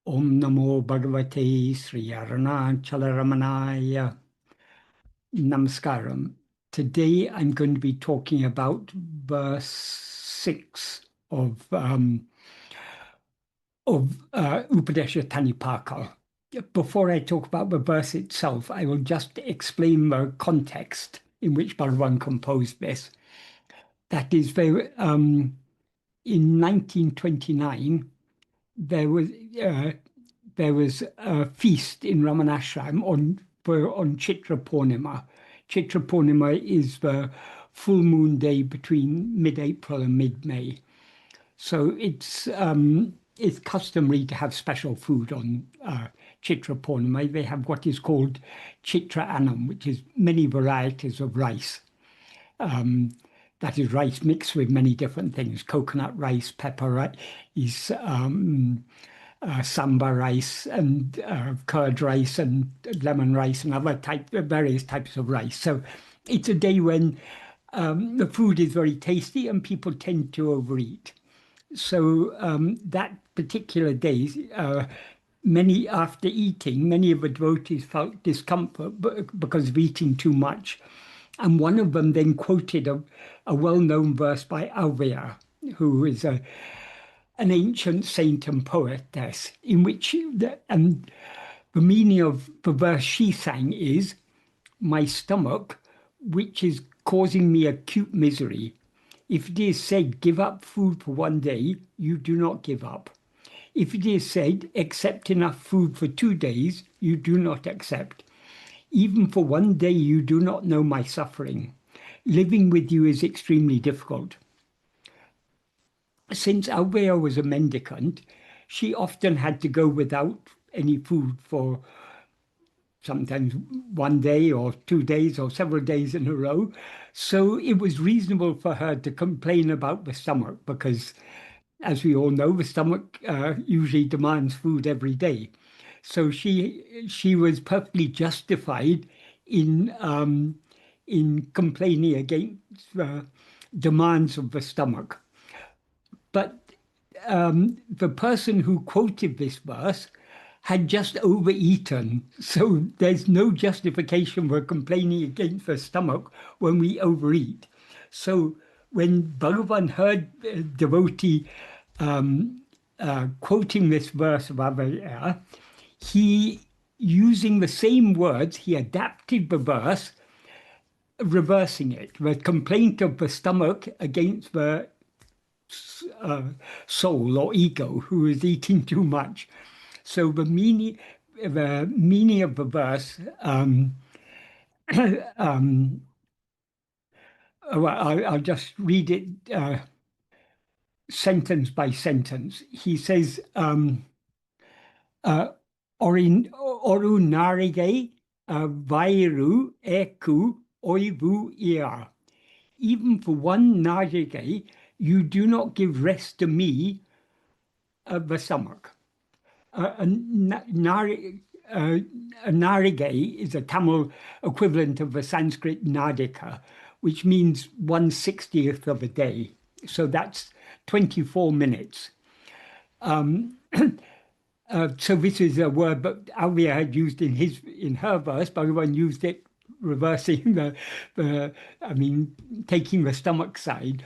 Om Namo Bhagavate Sri Aruṇācala Ramanaaya. Namaskāram. Today I'm going to be talking about verse 6 of Upadēśa Taṉippākkaļ. Before I talk about the verse itself, I will just explain the context in which Bhagavan composed this. That is, in 1929, there was a feast in Ramanashram on Chitra Pournama. Chitra Pournama is the full moon day between mid-April and mid-May. So it's customary to have special food on Chitra Pournama. They have what is called Chitra Annam, which is many varieties of rice. That is rice mixed with many different things: coconut rice, pepper rice, samba rice, and curd rice, and lemon rice, and other various types of rice. So it's a day when the food is very tasty and people tend to overeat. So that particular day, after eating, many of the devotees felt discomfort because of eating too much. And one of them then quoted a well-known verse by Auvaiyar, who is an ancient saint and poetess, in which the meaning of the verse she sang is, "My stomach, which is causing me acute misery. If it is said, give up food for one day, you do not give up. If it is said, accept enough food for 2 days, you do not accept. Even for one day, you do not know my suffering. Living with you is extremely difficult." Since Auvaiyar was a mendicant, she often had to go without any food for sometimes 1 day or 2 days or several days in a row. So it was reasonable for her to complain about the stomach because, as we all know, the stomach usually demands food every day. So she was perfectly justified in complaining against the demands of the stomach. But the person who quoted this verse had just overeaten. So there's no justification for complaining against the stomach when we overeat. So when Bhagavan heard a devotee quoting this verse of Auvaiyar, he, using the same words, he adapted the verse, reversing it, the complaint of the stomach against the soul or ego who is eating too much. So the meaning of the verse, I'll just read it sentence by sentence. He says, Oru nārige vairu eku oivu. Even for one nārige, you do not give rest to me, the stomach. A nārige is a Tamil equivalent of the Sanskrit nadika, which means 1/60th of a day. So that's 24 minutes. So this is a word that Auvaiyar had used in her verse. Bhagavan used it reversing taking the stomach side.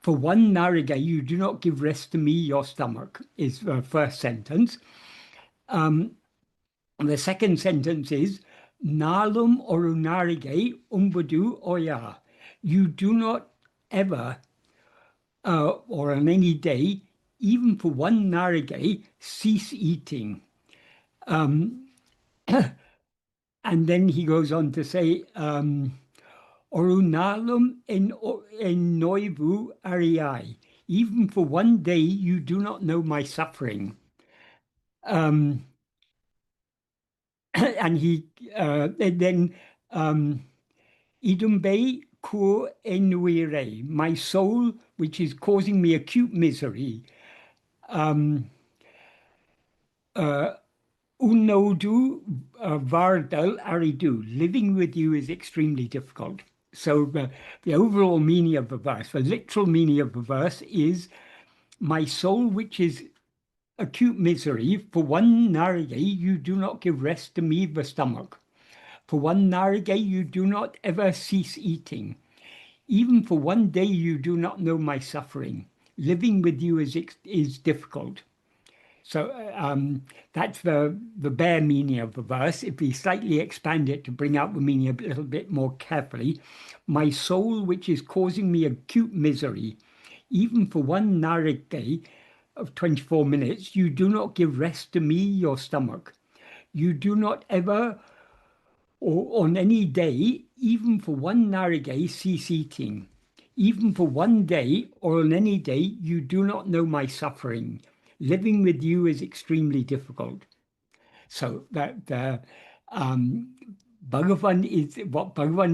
For one nārige, you do not give rest to me, your stomach, is the first sentence. The second sentence is, Nālum oru nārige umbadu oya. You do not ever, or on any day, even for one nārige, cease eating. And then he goes on to say, Orunalum en noivu ariai. Even for one day, you do not know my suffering. And then idumbe kur enuire, my soul, which is causing me acute misery. Unodu vardal aridu, living with you is extremely difficult. So the overall meaning of the verse, the literal meaning of the verse is, my soul, which is acute misery. For one narige, you do not give rest to me, the stomach. For one narige, you do not ever cease eating. Even for one day, you do not know my suffering. Living with you is difficult. So that's the bare meaning of the verse. If we slightly expand it to bring out the meaning a little bit more carefully, my soul, which is causing me acute misery, even for one narige of 24 minutes, you do not give rest to me, your stomach. You do not ever, or on any day, even for one narige, cease eating. Even for one day, or on any day, you do not know my suffering. Living with you is extremely difficult. So that Bhagavan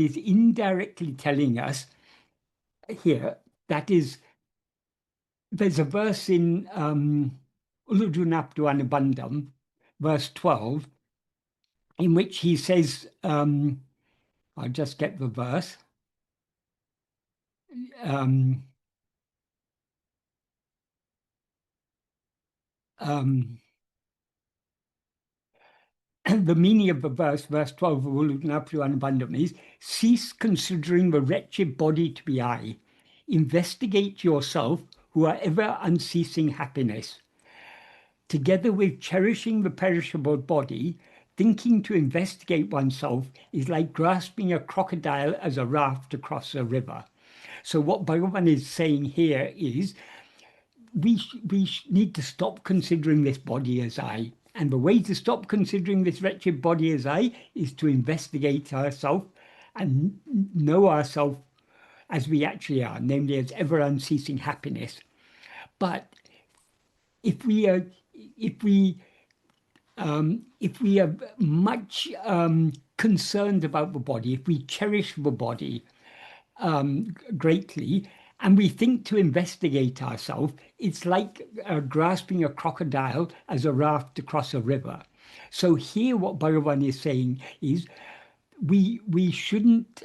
is indirectly telling us here. That is, there's a verse in Uḷḷadu Nāṛpadu Anubandham, verse 12, in which he says, I'll just get the verse. The meaning of the verse 12 of Uḷḷadu Nāṛpadu Anubandham is, cease considering the wretched body to be I. Investigate yourself, who are ever unceasing happiness. Together with cherishing the perishable body, thinking to investigate oneself is like grasping a crocodile as a raft across a river. So what Bhagavan is saying here is, we need to stop considering this body as I. And the way to stop considering this wretched body as I is to investigate ourselves and know ourselves as we actually are, namely as ever unceasing happiness. But if we are much concerned about the body, if we cherish the body greatly, and we think to investigate ourselves, it's like grasping a crocodile as a raft across a river. So here what Bhagavan is saying is, we shouldn't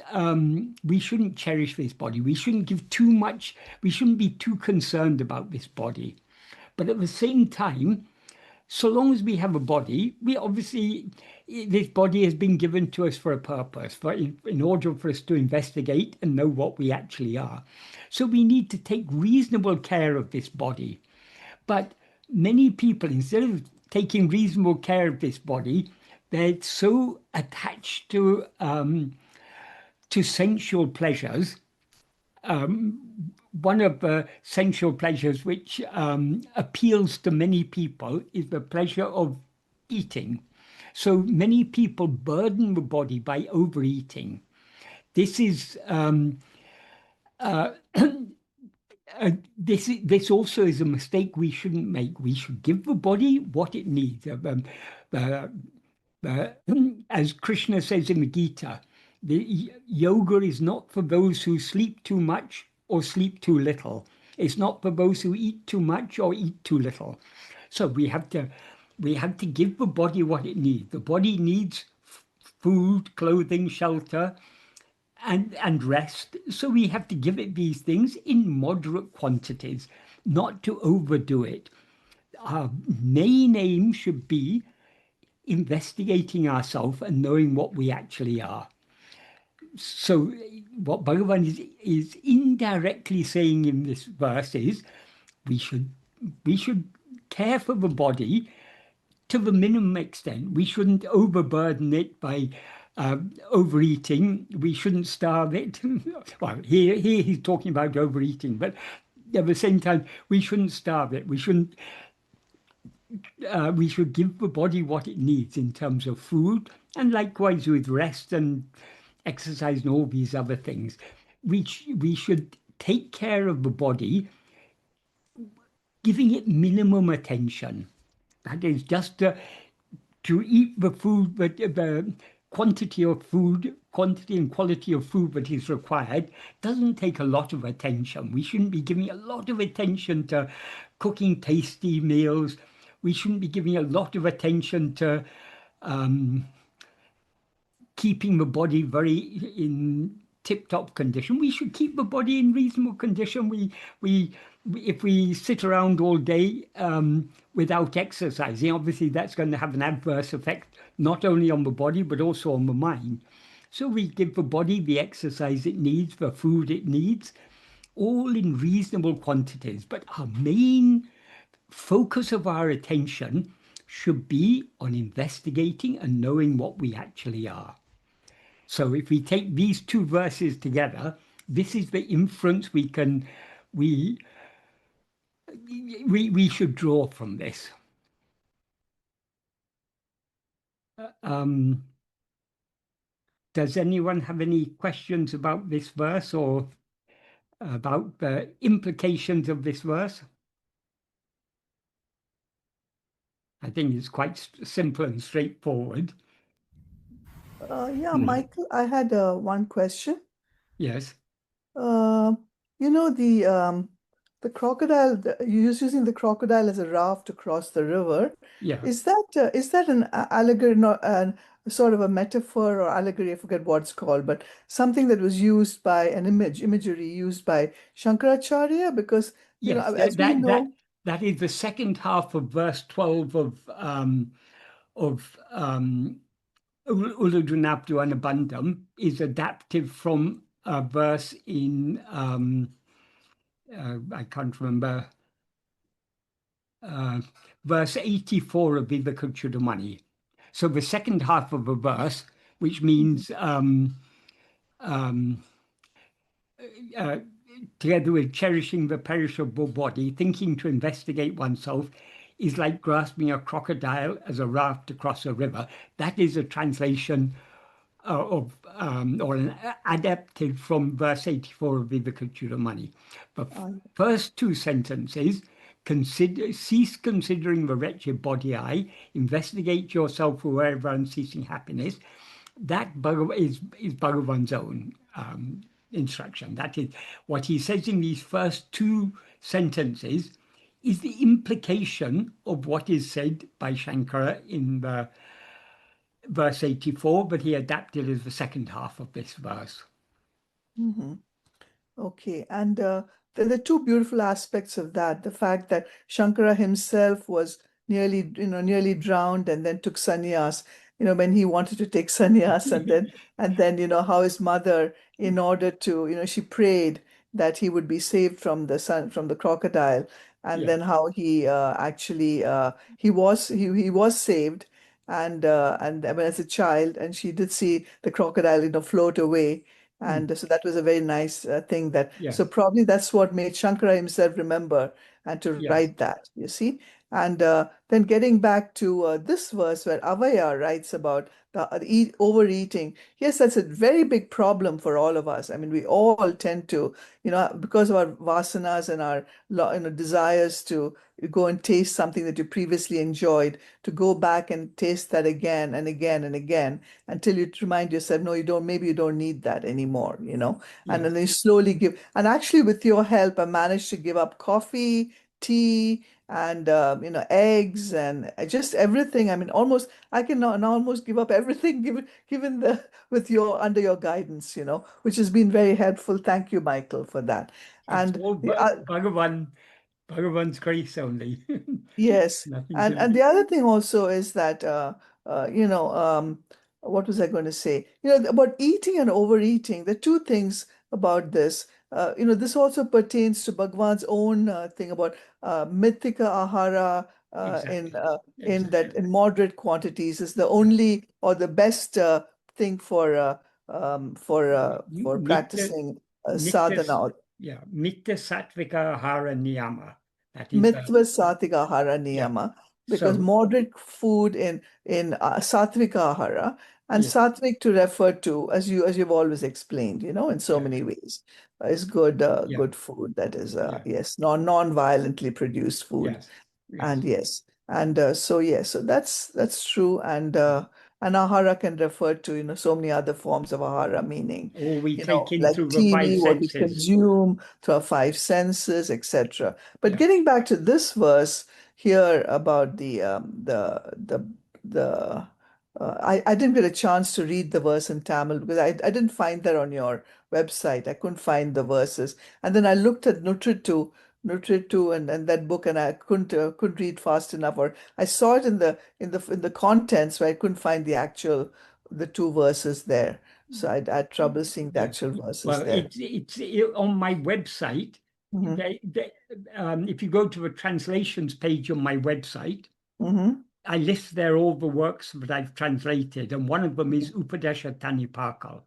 cherish this body. We shouldn't give too much, we shouldn't be too concerned about this body. But at the same time, so long as we have a body, this body has been given to us for a purpose, in order for us to investigate and know what we actually are. So we need to take reasonable care of this body. But many people, instead of taking reasonable care of this body, they're so attached to sensual pleasures. One of the sensual pleasures which appeals to many people is the pleasure of eating. So many people burden the body by overeating. This is this also is a mistake we shouldn't make. We should give the body what it needs. As Krishna says in the Gita, the yoga is not for those who sleep too much or sleep too little. It's not for those who eat too much or eat too little. So we have to give the body what it needs. The body needs food, clothing, shelter, and rest. So we have to give it these things in moderate quantities, not to overdo it. Our main aim should be investigating ourselves and knowing what we actually are. So what Bhagavan is indirectly saying in this verse is, we should care for the body to the minimum extent. We shouldn't overburden it by overeating. We shouldn't starve it. Well, here he's talking about overeating, but at the same time, we shouldn't starve it. We shouldn't. We should give the body what it needs in terms of food, and likewise with rest and exercise and all these other things. We should take care of the body, giving it minimum attention. That is just to eat the food, but the quantity and quality of food that is required doesn't take a lot of attention. We shouldn't be giving a lot of attention to cooking tasty meals. We shouldn't be giving a lot of attention to keeping the body very in tip-top condition. We should keep the body in reasonable condition. We if we sit around all day without exercising, obviously that's going to have an adverse effect, not only on the body, but also on the mind. So we give the body the exercise it needs, the food it needs, all in reasonable quantities. But our main focus of our attention should be on investigating and knowing what we actually are. So if we take these two verses together, this is the inference we should draw from this. Does anyone have any questions about this verse or about the implications of this verse? I think it's quite simple and straightforward. Yeah, Michael, I had one question. Yes. You know, the crocodile, you're using the crocodile as a raft to cross the river. Yeah. Is that an allegory, not sort of a metaphor or allegory? I forget what it's called, but something that was used by an imagery used by Shankaracharya, because you know, Yes, as we know, that is the second half of verse 12 of Uḷḷadu Nāṛpadu Anubandham is adapted from a verse in I can't remember, verse 84 of Vivēkacūḍāmaṇi. So the second half of a verse, which means together with cherishing the perishable body, thinking to investigate oneself is like grasping a crocodile as a raft across a river. That is a translation or an adapted from verse 84 of Vivēkacūḍāmaṇi. The first two sentences, cease considering the wretched body I, investigate yourself for wherever unceasing happiness. That is Bhagavan's own instruction. That is what he says in these first two sentences is the implication of what is said by Śaṅkara in the verse 84, but he adapted as the second half of this verse. Okay, and there are two beautiful aspects of that. The fact that Śaṅkara himself was nearly drowned and then took sannyas, when he wanted to take sannyas, and then how his mother, in order to, she prayed that he would be saved from the crocodile, and then how he actually he was saved, and as a child, and she did see the crocodile, float away. And so that was a very nice thing so probably that's what made Śaṅkara himself remember and to write that, you see. And then getting back to this verse where Auvaiyar writes about the overeating. Yes, that's a very big problem for all of us. I mean, we all tend to, because of our vasanas and our desires to go and taste something that you previously enjoyed, to go back and taste that again and again and again until you remind yourself, no, you don't, maybe you don't need that anymore, and then you slowly give. And actually, with your help, I managed to give up coffee, tea, and eggs and just everything. I mean, I can now almost give up everything given under your guidance, which has been very helpful. Thank you, Michael, for that. And all Bhagavan's grace only. Yes, and the other thing also is that what was I going to say? About eating and overeating. The two things about this. This also pertains to Bhagavan's own thing about mithika ahara in moderate quantities is the only or the best thing for practicing sadhana. Yeah, Mitta Sattvika Āhāra-niyama. Mittva Satvika Āhāra-niyama, because moderate food in Satvika Ahara, and Sattvic to refer to, as you've always explained, in so many ways, is good food. That is non-violently produced food, and so that's true, and ahara can refer to so many other forms of ahara, meaning we take in like through the five TV, what we senses. consume through our five senses, etc. But getting back to this verse here about I didn't get a chance to read the verse in Tamil because I didn't find that on your website. I couldn't find the verses, and then I looked at Nutrittu, Nutritu and that book, and I couldn't read fast enough, or I saw it in the contents where I couldn't find the two verses there. So I had trouble seeing the actual verses Well, there. it's on my website. If you go to the translations page on my website, I list there all the works that I've translated, and one of them is Upadēśa Taṉippākkaļ.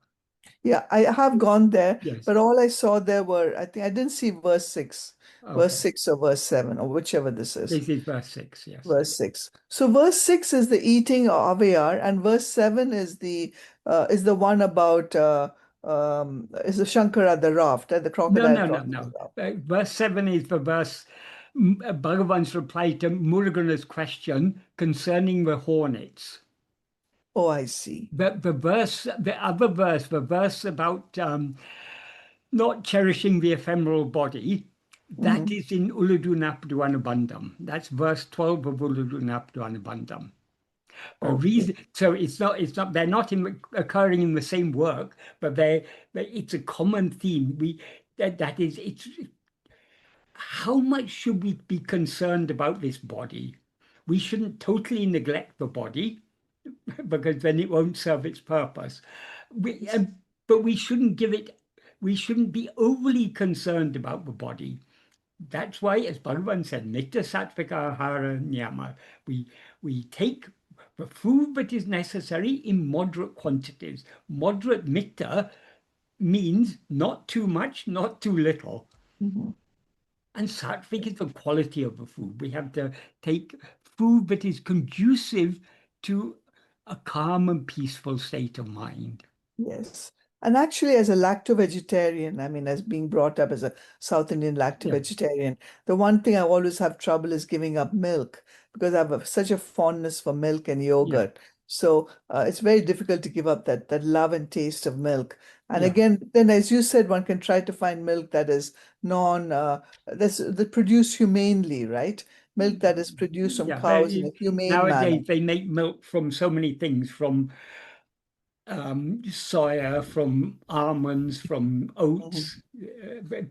Yeah, I have gone there, Yes. but all I saw there were, I think I didn't see verse 6, verse 6 or verse 7, or whichever this is. This is verse 6, yes. Verse 6. So verse 6 is the eating of Auvaiyar, and verse 7 is the one about is the Śaṅkara, the raft, the crocodile. No. Verse 7 is the verse, Bhagavan's reply to Murugan's question concerning the hornets. Oh, I see. But the verse about not cherishing the ephemeral body, that is in Uḷḷadu Nāṛpadu Anubandham. That's verse 12 of Uḷḷadu Nāṛpadu Anubandham. So it's not. They're not occurring in the same work, but it's a common theme. It's how much should we be concerned about this body? We shouldn't totally neglect the body, because then it won't serve its purpose. But we shouldn't be overly concerned about the body. That's why, as Bhagavan said, Nitta Sattvika Āhāra-niyama, we take the food that is necessary in moderate quantities. Moderate mitta means not too much, not too little. And sattvic is the quality of the food. We have to take food that is conducive to a calm and peaceful state of mind. Yes. And actually, as a lacto-vegetarian, I mean, as being brought up as a South Indian lacto-vegetarian, the one thing I always have trouble is giving up milk, because I have such a fondness for milk and yogurt. So it's very difficult to give up that love and taste of milk. And again, then as you said, one can try to find milk that is that's produced humanely, right? Milk that is produced from cows in a humane manner. Nowadays, they make milk from so many things, from soya, from almonds, from oats,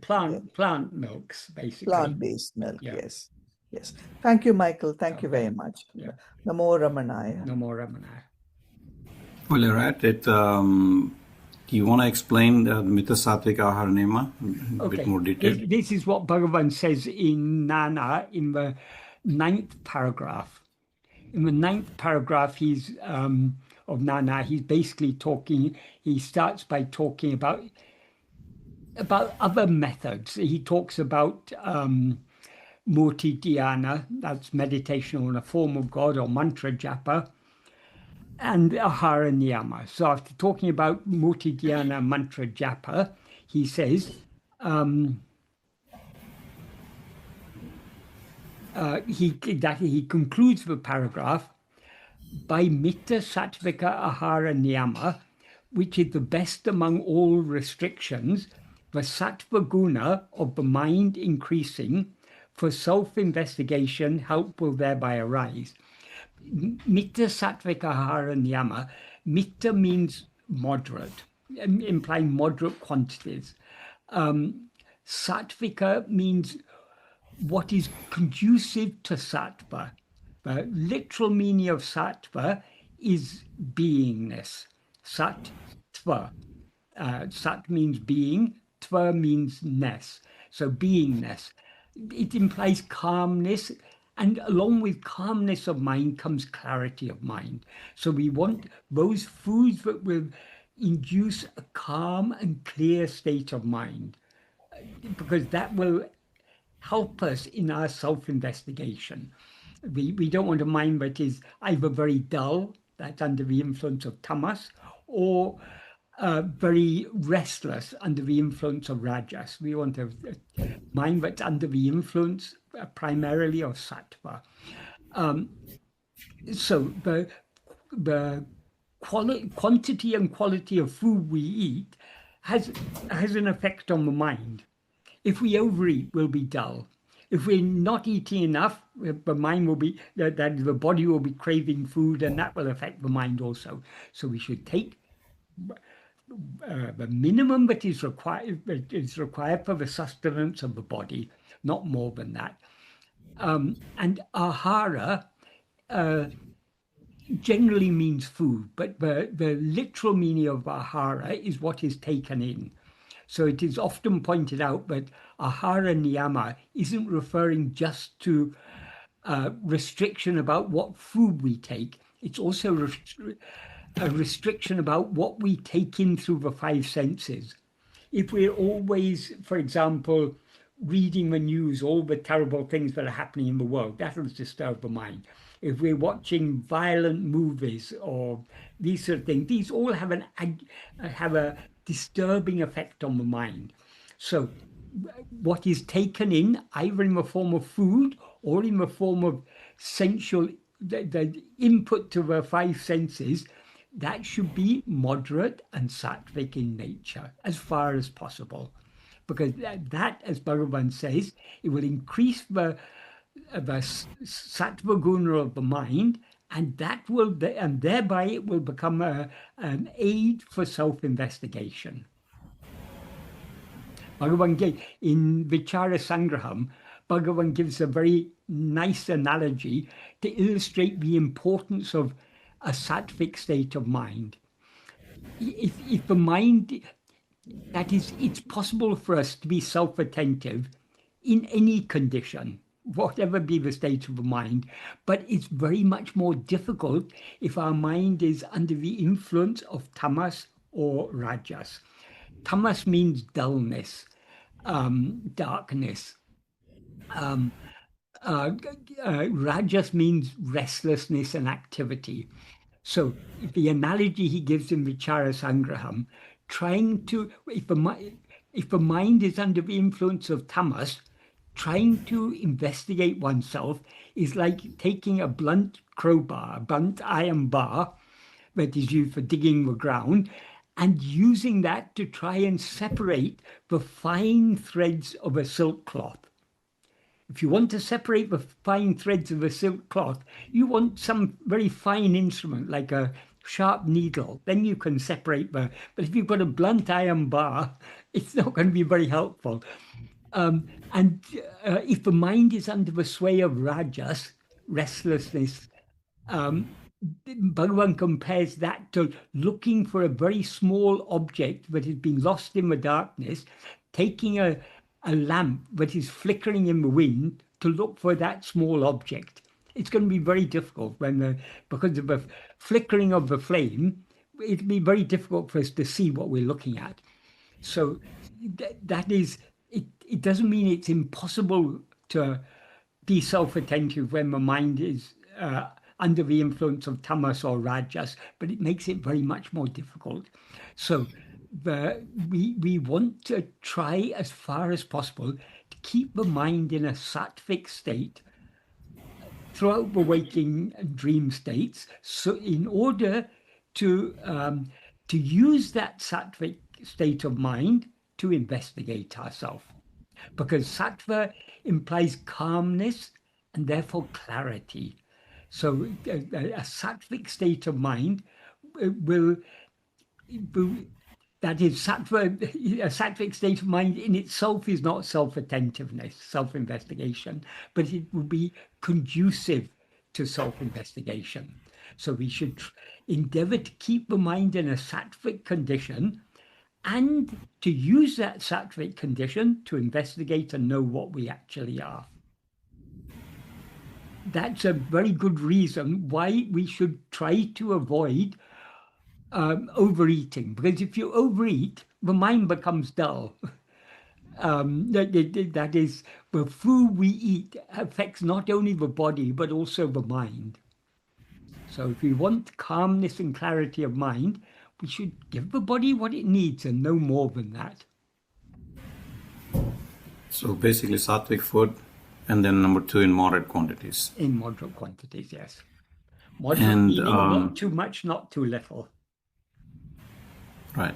plant milks, basically. Plant-based milk, yes. Thank you, Michael. Thank you very much. Namo Ramanaya. Namo Ramanaya. Well, you're right. Do you want to explain the Mitta Sattvika Āhāra-niyama in a bit more detail? This is what Bhagavan says in Nāṉ Ār in the 9th paragraph. In the 9th paragraph, of Nāṉ Ār, he's basically talking. He starts by talking about other methods. He talks about murti dhyana, that's meditation on a form of God, or mantra japa, and Āhāra-niyama. So after talking about murti dhyana, mantra japa, he says he concludes the paragraph by Mitta Sattvika Āhāra-niyama, which is the best among all restrictions, the sattva guna of the mind increasing, for self-investigation help will thereby arise. Mitta Sattvika Āhāra-niyama, mitta means moderate, implying moderate quantities. Sattvika means what is conducive to sattva. The literal meaning of sattva is beingness. Sattva. Sat means being, tva means ness. So beingness. It implies calmness, and along with calmness of mind comes clarity of mind. So we want those foods that will induce a calm and clear state of mind, because that will help us in our self-investigation. We don't want a mind that is either very dull, that's under the influence of tamas, or very restless under the influence of rajas. We want a mind that's under the influence primarily of sattva. So the quantity and quality of food we eat has an effect on the mind. If we overeat, we'll be dull. If we're not eating enough, the mind will be, that the body will be craving food, and that will affect the mind also. So we should take the minimum that is required for the sustenance of the body. not more than that. And ahara generally means food, but the literal meaning of ahara is what is taken in. So it is often pointed out that Āhāra-niyama isn't referring just to restriction about what food we take. It's also a restriction about what we take in through the five senses. If we're always, for example, reading the news, all the terrible things that are happening in the world, that will disturb the mind. If we're watching violent movies or these sort of things, these all have a disturbing effect on the mind. So what is taken in, either in the form of food or in the form of sensual, the input to the five senses, that should be moderate and sattvic in nature as far as possible. Because that, as Bhagavan says, it will increase the sattva guna of the mind, and thereby it will become an aid for self-investigation. Bhagavan in Vicāra Saṅgraham, Bhagavan gives a very nice analogy to illustrate the importance of a sattvic state of mind. If the mind, that is, it's possible for us to be self-attentive in any condition, whatever be the state of the mind, but it's very much more difficult if our mind is under the influence of tamas or rajas. Tamas means dullness, darkness. Rajas means restlessness and activity. So the analogy he gives in Vicāra Saṅgraham, if the mind is under the influence of tamas, trying to investigate oneself is like taking a blunt crowbar, a blunt iron bar that is used for digging the ground, and using that to try and separate the fine threads of a silk cloth. If you want to separate the fine threads of a silk cloth, you want some very fine instrument like a sharp needle, then you can separate but if you've got a blunt iron bar, it's not going to be very helpful. If the mind is under the sway of rajas, restlessness, Bhagavan compares that to looking for a very small object that has been lost in the darkness, taking a lamp that is flickering in the wind to look for that small object. It's going to be very difficult because of the flickering of the flame, it'll be very difficult for us to see what we're looking at. So that is, it doesn't mean it's impossible to be self-attentive when the mind is under the influence of tamas or rajas, but it makes it very much more difficult. So we want to try as far as possible to keep the mind in a sattvic state throughout the waking and dream states, so in order to use that sattvic state of mind to investigate ourselves. Because sattva implies calmness and therefore clarity. So a sattvic state of mind that is, a sattvic state of mind in itself is not self-attentiveness, self-investigation, but it will be conducive to self-investigation. So we should endeavor to keep the mind in a sattvic condition and to use that sattvic condition to investigate and know what we actually are. That's a very good reason why we should try to avoid overeating, because if you overeat, the mind becomes dull. That is, the food we eat affects not only the body, but also the mind. So if we want calmness and clarity of mind, we should give the body what it needs and no more than that. So basically sattvic food, and then number two, in moderate quantities. In moderate quantities, yes. Moderate meaning not too much, not too little. Right.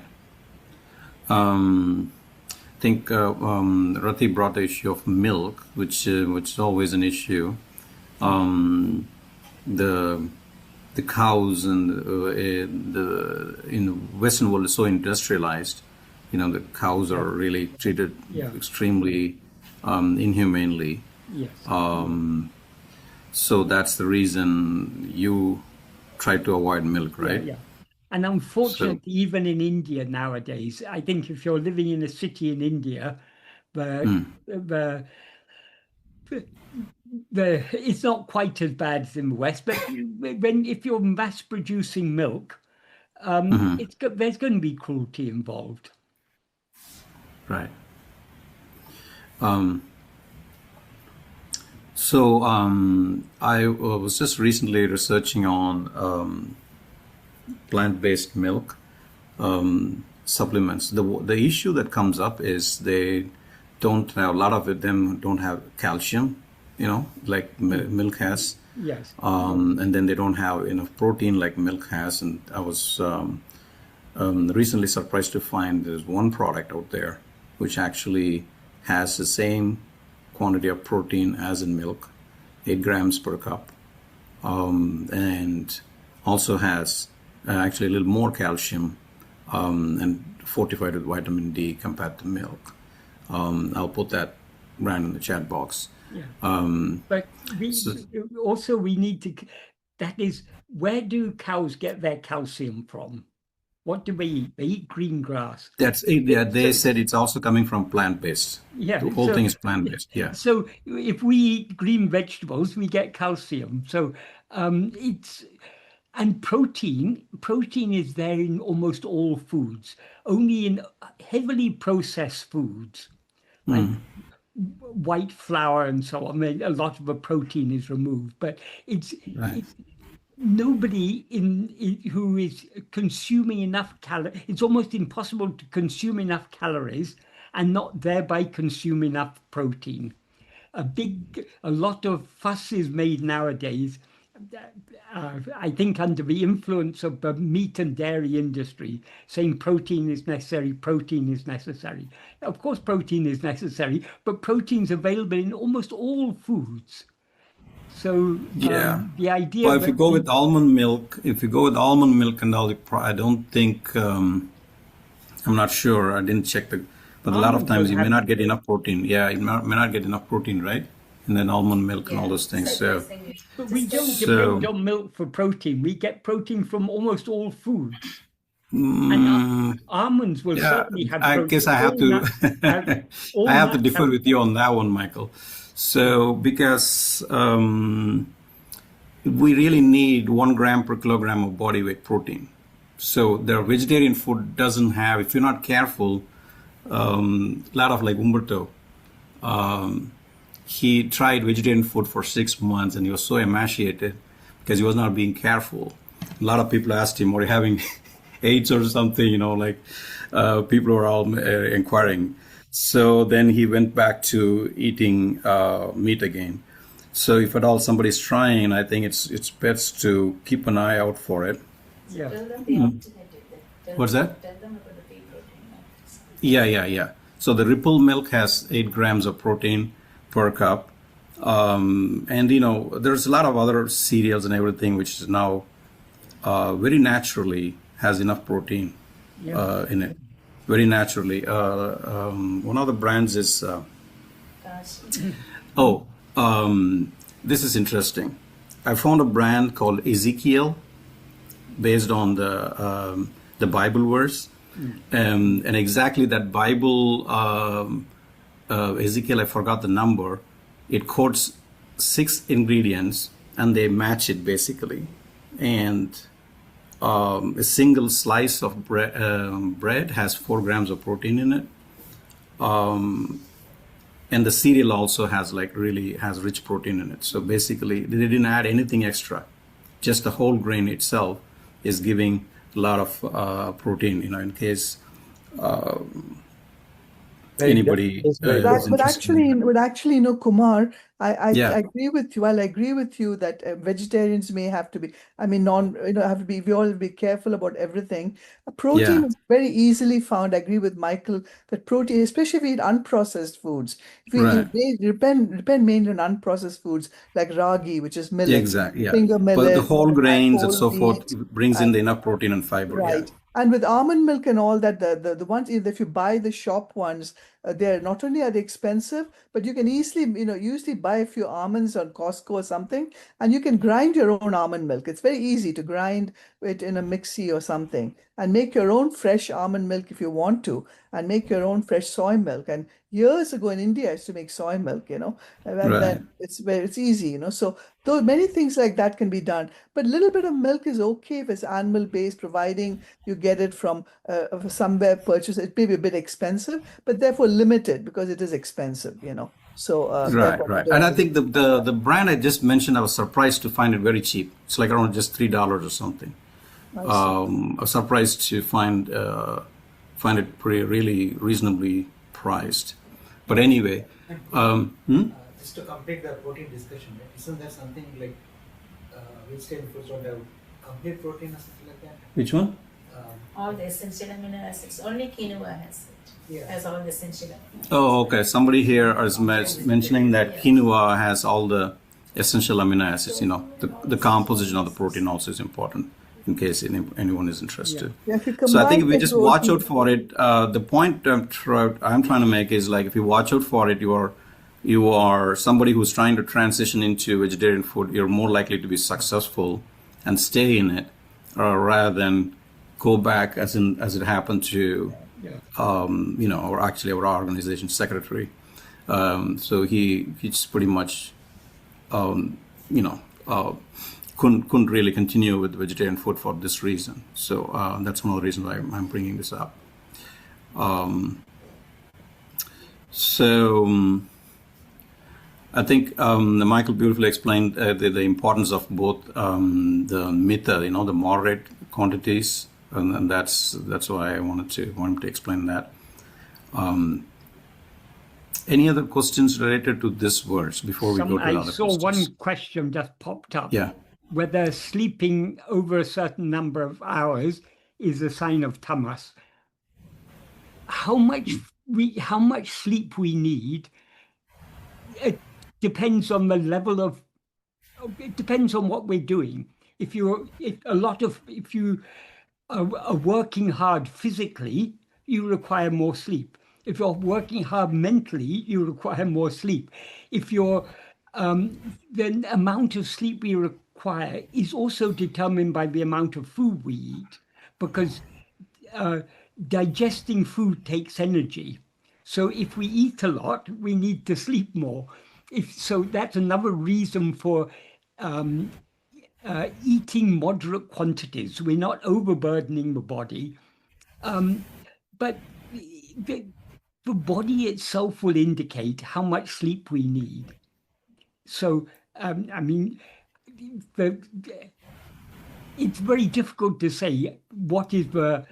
I think Rati brought the issue of milk, which is always an issue. The cows and in the Western world is so industrialized. The cows are really treated extremely inhumanely. Yes. So that's the reason you try to avoid milk, right? Yeah. And unfortunately, even in India nowadays, I think if you're living in a city in India, it's not quite as bad as in the West, but if you're mass producing milk, there's going to be cruelty involved. Right. I was just recently researching on plant-based milk supplements. The issue that comes up is they don't have, a lot of them don't have calcium, like milk has. Yes. And then they don't have enough protein like milk has. And I was recently surprised to find there's one product out there which actually has the same quantity of protein as in milk, 8 grams per cup, and also has actually a little more calcium and fortified with vitamin D compared to milk. I'll put that brand in the chat box. Yeah. But we need to, that is, where do cows get their calcium from? What do they eat? They eat green grass. That's it. Yeah, they said it's also coming from plant-based. Yeah. The whole thing is plant-based. Yeah. So if we eat green vegetables, we get calcium. So and protein is there in almost all foods. Only in heavily processed foods, like white flour and so on, a lot of the protein is removed. But it's nobody who is consuming enough calories. It's almost impossible to consume enough calories and not thereby consume enough protein. A lot of fuss is made nowadays, I think under the influence of the meat and dairy industry, saying protein is necessary, protein is necessary. Of course protein is necessary, but protein's available in almost all foods. So the idea. Well, if you go with almond milk, and all, I don't think. I'm not sure. I didn't check but a lot of times you may not get enough protein. Yeah, you may not get enough protein, right? And then almond milk and all those things. So, but we don't depend on milk for protein. We get protein from almost all foods. And almonds will certainly have protein. I guess I have to. I have to differ with you on that one, Michael. So, because we really need 1 gram per kilogram of body weight protein. So, the vegetarian food doesn't have, if you're not careful, a lot of like Umberto, he tried vegetarian food for 6 months and he was so emaciated because he was not being careful. A lot of people asked him, are you having AIDS or something? People were all inquiring. So then he went back to eating meat again. So if at all somebody's trying, I think it's best to keep an eye out for it. Yeah. What's that? Yeah. So the Ripple milk has 8 grams of protein per cup. And, there's a lot of other cereals and everything which is now very naturally has enough protein in it. Very naturally. One of the brands is... this is interesting. I found a brand called Ezekiel based on the Bible verse. And exactly that Bible, Ezekiel, I forgot the number, it quotes 6 ingredients and they match it basically. And a single slice of bread has 4 grams of protein in it. And the cereal also has rich protein in it. So basically they didn't add anything extra. Just the whole grain itself is giving a lot of protein, in case anybody but actually, Kumar, I agree with you. I'll agree with you that vegetarians may have to be, we all be careful about everything. Protein is very easily found. I agree with Michael that protein, especially if we eat unprocessed foods, if we depend mainly on unprocessed foods like ragi, which is millet, finger millet, but the whole grains and so forth brings in enough protein and fiber. Right. And with almond milk and all that, the ones, if you buy the shop ones, they're not only are they expensive, but you can easily, usually buy a few almonds on Costco or something, and you can grind your own almond milk. It's very easy to grind it in a mixie or something and make your own fresh almond milk if you want to, and make your own fresh soy milk. And years ago in India, I used to make soy milk, and then it's easy, So though many things like that can be done, but a little bit of milk is okay if it's animal based, providing you get it from somewhere purchased. It may be a bit expensive, but therefore limited because it is expensive, So right. And I think the brand I just mentioned, I was surprised to find it very cheap. It's like around just $3 or something. I was surprised to find it really reasonably priced. But anyway, just to complete the protein discussion, right? Isn't there something like vegetarian foods don't have complete protein or something like that? Which one? All the essential amino acids. Only quinoa has it. Yeah. Has all the essential amino acids. Oh, okay. Somebody here is mentioning that quinoa has all the essential amino acids. The composition of the protein also is important, in case anyone is interested. Yeah, so I think if we just watch out for it, the point I'm trying to make is, like, if you watch out for it, you are somebody who's trying to transition into vegetarian food. You're more likely to be successful and stay in it, rather than go back, as it happened to our organization secretary. So he just pretty much couldn't really continue with vegetarian food for this reason. So that's one of the reasons why I'm bringing this up. I think Michael beautifully explained the importance of both the mita, the moderate quantities, and that's why I wanted to explain that. Any other questions related to this verse before we go to the other questions? I saw one question just popped up. Yeah. Whether sleeping over a certain number of hours is a sign of tamas. How much sleep we need, it depends on the level of. It depends on what we're doing. If you are working hard physically, you require more sleep. If you're working hard mentally, you require more sleep. If you're the amount of sleep we require is also determined by the amount of food we eat, because digesting food takes energy. So if we eat a lot, we need to sleep more. So that's another reason for eating moderate quantities. We're not overburdening the body, but the body itself will indicate how much sleep we need. So, it's very difficult to say what is the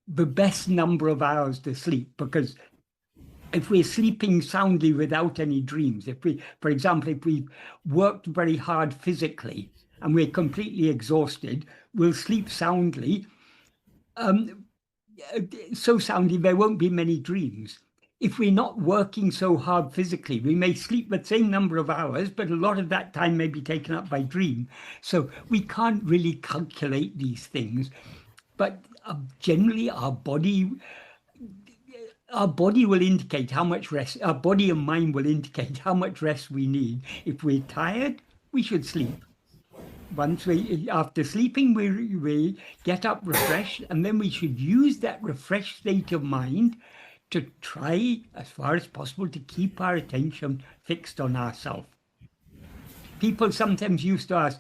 best number of hours to sleep, because if we're sleeping soundly without any dreams, for example, if we've worked very hard physically and we're completely exhausted, we'll sleep soundly. So soundly there won't be many dreams. If we're not working so hard physically, we may sleep the same number of hours, but a lot of that time may be taken up by dream. So we can't really calculate these things. But generally our body will indicate how much rest, our body and mind will indicate how much rest we need. If we're tired, we should sleep. After sleeping, we get up refreshed, and then we should use that refreshed state of mind to try, as far as possible, to keep our attention fixed on ourselves. People sometimes used to ask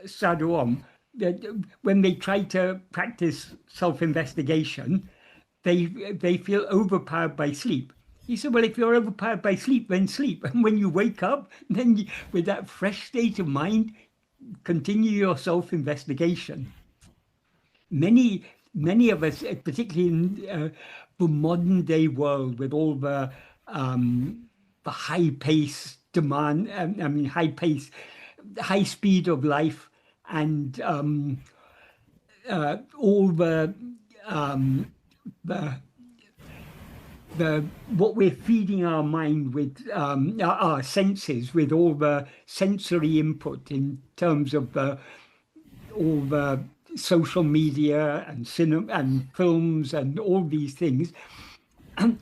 Sadhu Om, that when they try to practice self-investigation, they feel overpowered by sleep. He said, well, if you're overpowered by sleep, then sleep. And when you wake up, then with that fresh state of mind, continue your self-investigation. Many of us, particularly in the modern day world, with all the high-pace demand, high speed of life, and all the what we're feeding our mind with, our senses, with all the sensory input in terms of all the social media and cinema and films and all these things. And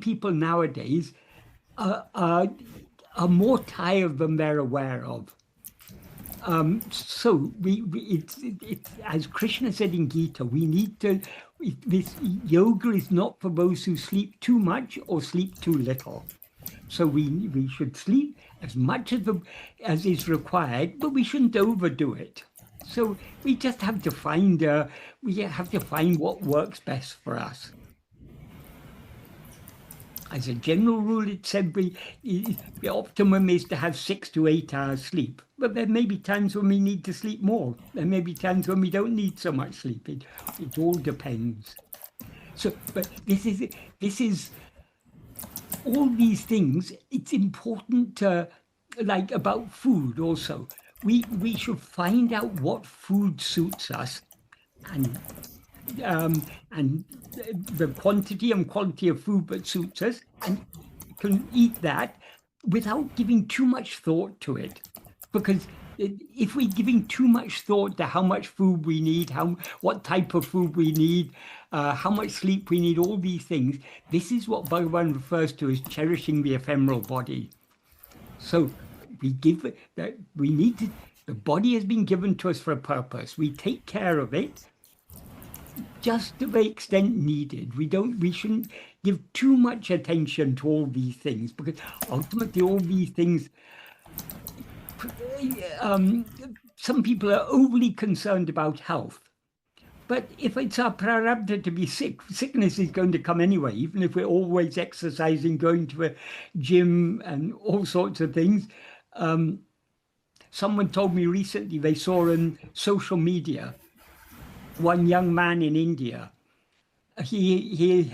people nowadays are more tired than they're aware of. So it's as Krishna said in Gita, we need to. This yoga is not for those who sleep too much or sleep too little. So we should sleep as much as is required, but we shouldn't overdo it. So we just have to find what works best for us. As a general rule, it said the optimum is to have 6 to 8 hours sleep. But there may be times when we need to sleep more. There may be times when we don't need so much sleep. It all depends. So, but this is all these things. It's important, like about food also. We should find out what food suits us, and the quantity and quality of food that suits us, and can eat that without giving too much thought to it. Because if we're giving too much thought to how much food we need, what type of food we need, how much sleep we need, all these things, this is what Bhagavan refers to as cherishing the ephemeral body. So the body has been given to us for a purpose. We take care of it just to the extent needed. We shouldn't give too much attention to all these things, because ultimately all these things, some people are overly concerned about health. But if it's our prarabdha to be sick, sickness is going to come anyway, even if we're always exercising, going to a gym and all sorts of things. Someone told me recently they saw on social media one young man in India. He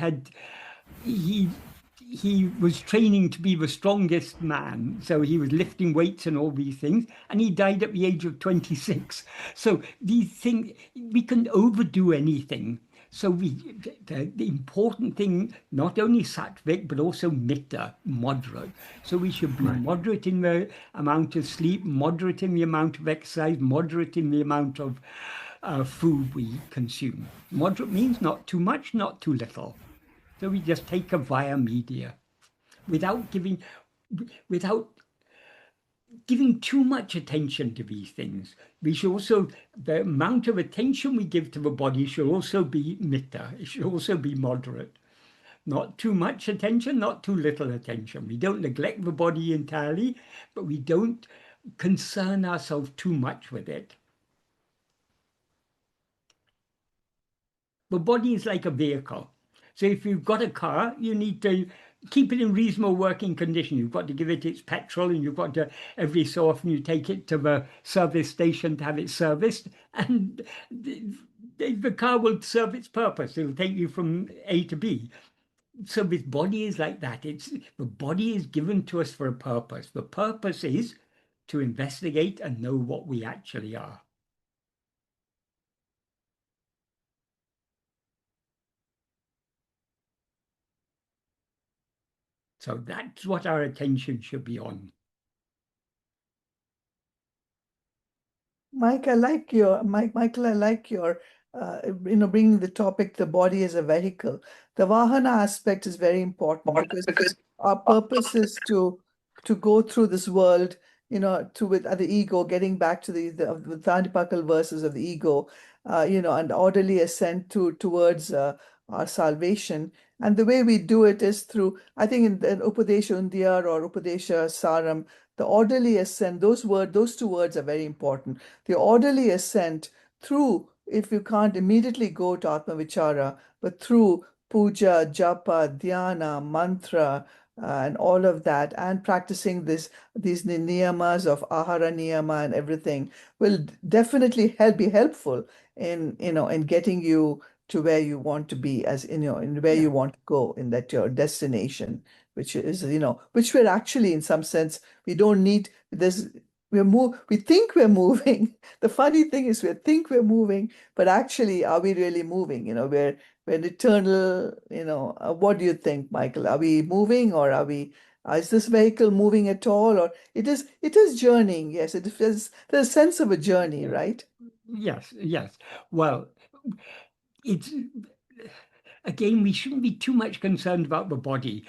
was training to be the strongest man, so he was lifting weights and all these things, and he died at the age of 26. So these things, we can overdo anything. So the important thing, not only sattvic, but also metta, moderate. So we should be moderate in the amount of sleep, moderate in the amount of exercise, moderate in the amount of food we consume. Moderate means not too much, not too little. So we just take a via media, without giving too much attention to these things. We should also, the amount of attention we give to the body should also be metta. It should also be moderate. Not too much attention, not too little attention. We don't neglect the body entirely, but we don't concern ourselves too much with it. The body is like a vehicle. So if you've got a car, you need to keep it in reasonable working condition. You've got to give it its petrol, and you've got to, every so often, you take it to the service station to have it serviced, and the car will serve its purpose. It'll take you from A to B. So this body is like that. The body is given to us for a purpose. The purpose is to investigate and know what we actually are. So that's what our attention should be on. Michael, I like your bringing the topic, the body as a vehicle. The Vahana aspect is very important, because our purpose is to go through this world, with the ego, getting back to the Taṇippākkaļ verses of the ego, and orderly ascent towards our salvation. And the way we do it is through, I think in Upadēśa Taṇippākkaļ or Upadēśa Sāram, the orderly ascent, those two words are very important. The orderly ascent through, if you can't immediately go to Atma Vichara, but through puja, japa, dhyana, mantra, and all of that, and practicing these niyamas of Āhāra-niyama and everything will definitely be helpful in getting you to where you want to be, as in where you want to go, in that your destination, which is which we're actually, in some sense, we don't need this. We think we're moving. The funny thing is, we think we're moving, but actually, are we really moving? We're eternal. What do you think, Michael? Are we moving, or is this vehicle moving at all? Or it is journeying? Yes, there's a sense of a journey, right? Yes, yes. Well, it's again, we shouldn't be too much concerned about the body.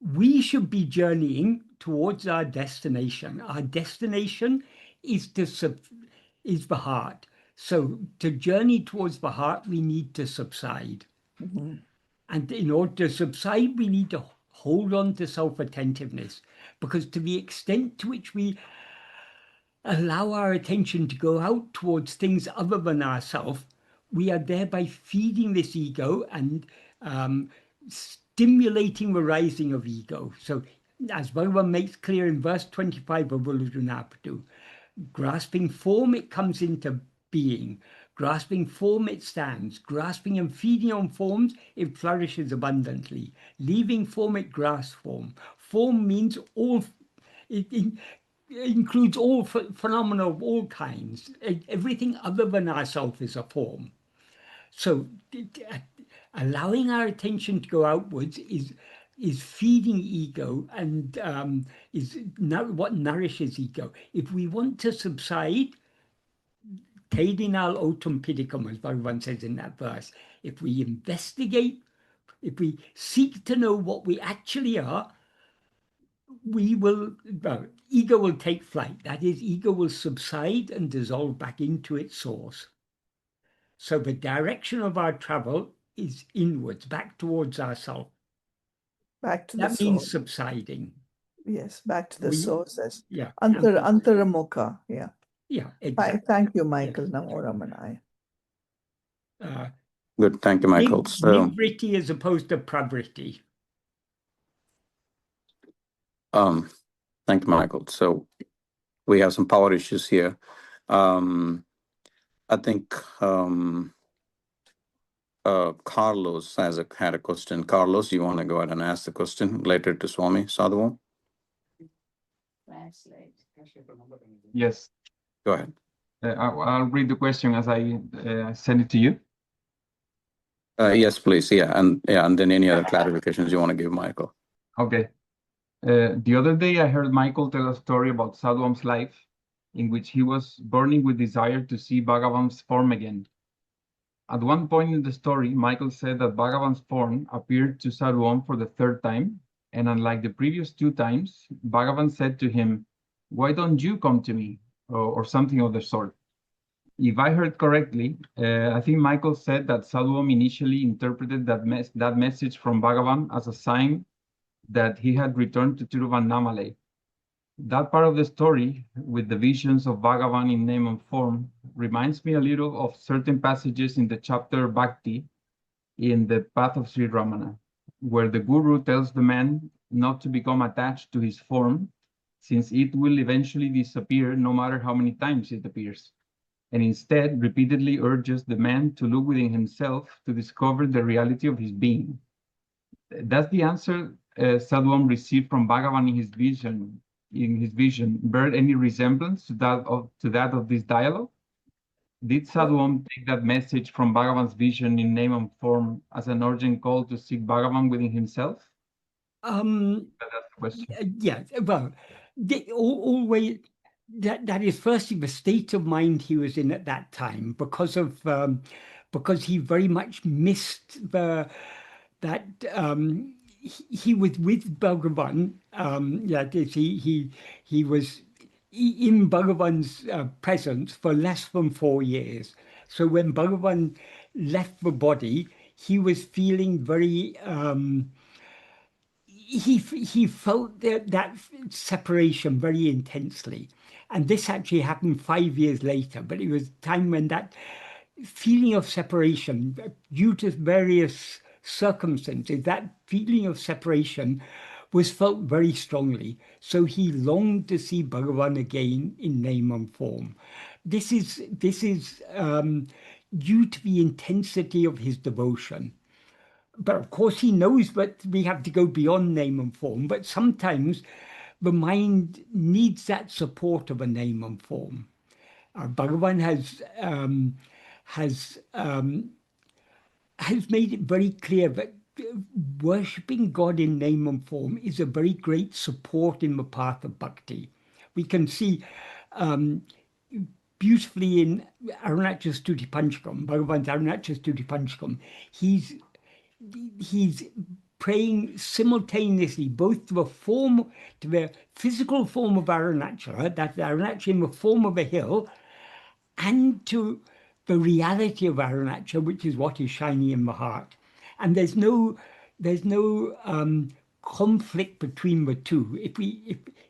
We should be journeying towards our destination. Our destination is the heart. So to journey towards the heart, we need to subside. And in order to subside, we need to hold on to self-attentiveness, because to the extent to which we allow our attention to go out towards things other than ourselves, we are thereby feeding this ego and stimulating the rising of ego. So as Bhagavan makes clear in verse 25 of Uḷḷadu Nāṛpadu, grasping form, it comes into being. Grasping form, it stands. Grasping and feeding on forms, it flourishes abundantly. Leaving form, it grasps form. Form means all, it includes all phenomena of all kinds. Everything other than ourself is a form. So allowing our attention to go outwards is feeding ego and is what nourishes ego. If we want to subside, Tedinal otum pidicum, as Bhagavan says in that verse, if we investigate, if we seek to know what we actually are, ego will take flight. That is, ego will subside and dissolve back into its source. So the direction of our travel is inwards, back towards ourselves. Back to the That means source. subsiding. Yes, back to the source. Yeah. Antaramukha. Yeah. Yeah, exactly. Thank you, Michael. Namo Ramanaya. Good, thank you, Michael. So, Nivriti as opposed to pravriti. thank you, Michael. So we have some power issues here. I think Carlos had a question. Carlos, you want to go ahead and ask the question related to Swami Sadhu Om? Yes. Go ahead. I'll read the question as I send it to you. Yes, please. And then any other clarifications you want to give, Michael? Okay. The other day, I heard Michael tell a story about Sadhu Om's life, in which he was burning with desire to see Bhagavan's form again. At one point in the story, Michael said that Bhagavan's form appeared to Sadhu Om for the third time, and unlike the previous two times, Bhagavan said to him, "Why don't you come to me?" or something of the sort. If I heard correctly, I think Michael said that Sadhu Om initially interpreted that message from Bhagavan as a sign that he had returned to Tiruvannamalai. That part of the story, with the visions of Bhagavan in name and form, reminds me a little of certain passages in the chapter Bhakti in the Path of Sri Ramana, where the Guru tells the man not to become attached to his form, since it will eventually disappear no matter how many times it appears, and instead repeatedly urges the man to look within himself to discover the reality of his being. Does the answer Sadhu Om received from Bhagavan in his vision bear any resemblance to that of this dialogue? Did Sadhu Om take that message from Bhagavan's vision in name and form as an urgent call to seek Bhagavan within himself? That's the question. Yeah, well, always that is firstly the state of mind he was in at that time, because he very much missed he was with Bhagavan. He was in Bhagavan's presence for less than 4 years. So when Bhagavan left the body, he was feeling very. He felt that separation very intensely, and this actually happened 5 years later. But it was a time when that feeling of separation, due to various circumstances, that feeling of separation was felt very strongly. So he longed to see Bhagavan again in name and form. This is due to the intensity of his devotion. But of course, he knows that we have to go beyond name and form. But sometimes the mind needs that support of a name and form. Bhagavan has made it very clear that worshipping God in name and form is a very great support in the path of bhakti. We can see beautifully in Āhāra-niyama Stuti Panchakam, Bhagavan's Āhāra-niyama Stuti Panchakam. He's praying simultaneously both to the physical form of Āhāra-niyama, that Āhāra-niyama in the form of a hill, and to the reality of Āhāra-niyama, which is what is shining in the heart. And there's no conflict between the two.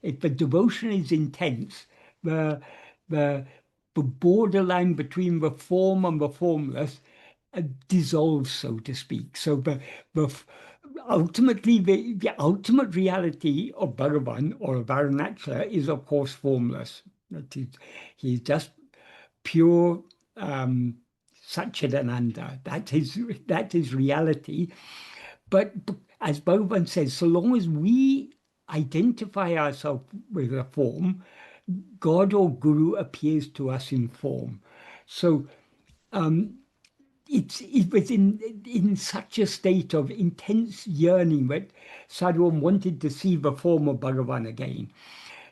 If the devotion is intense, the borderline between the form and the formless dissolves, so to speak. So ultimately, the ultimate reality of Bhagavan or of Āhāra-niyama is, of course, formless. He's just pure Satchidananda. That is reality. But as Bhagavan says, so long as we identify ourselves with a form, God or Guru appears to us in form. So it was in such a state of intense yearning that Sadhu Om wanted to see the form of Bhagavan again.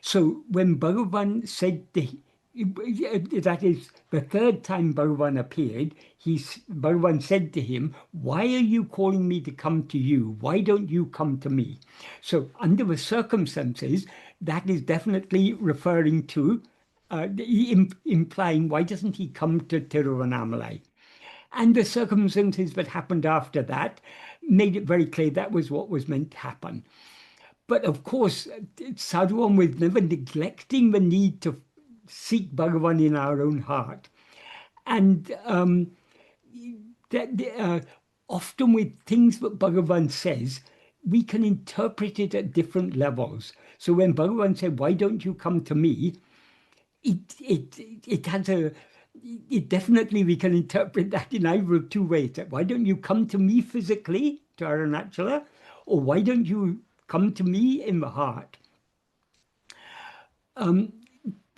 So when Bhagavan said, that is the third time Bhagavan appeared, Bhagavan said to him, "Why are you calling me to come to you? Why don't you come to me?" So under the circumstances, that is definitely referring to, implying, why doesn't he come to Tiruvannamalai? And the circumstances that happened after that made it very clear that was what was meant to happen. But of course, Sadhu Om was never neglecting the need to seek Bhagavan in our own heart. And often with things that Bhagavan says, we can interpret it at different levels. So when Bhagavan said, "Why don't you come to me?" It definitely, we can interpret that in either of two ways. That why don't you come to me physically, to Āhāra-niyama, or why don't you come to me in the heart?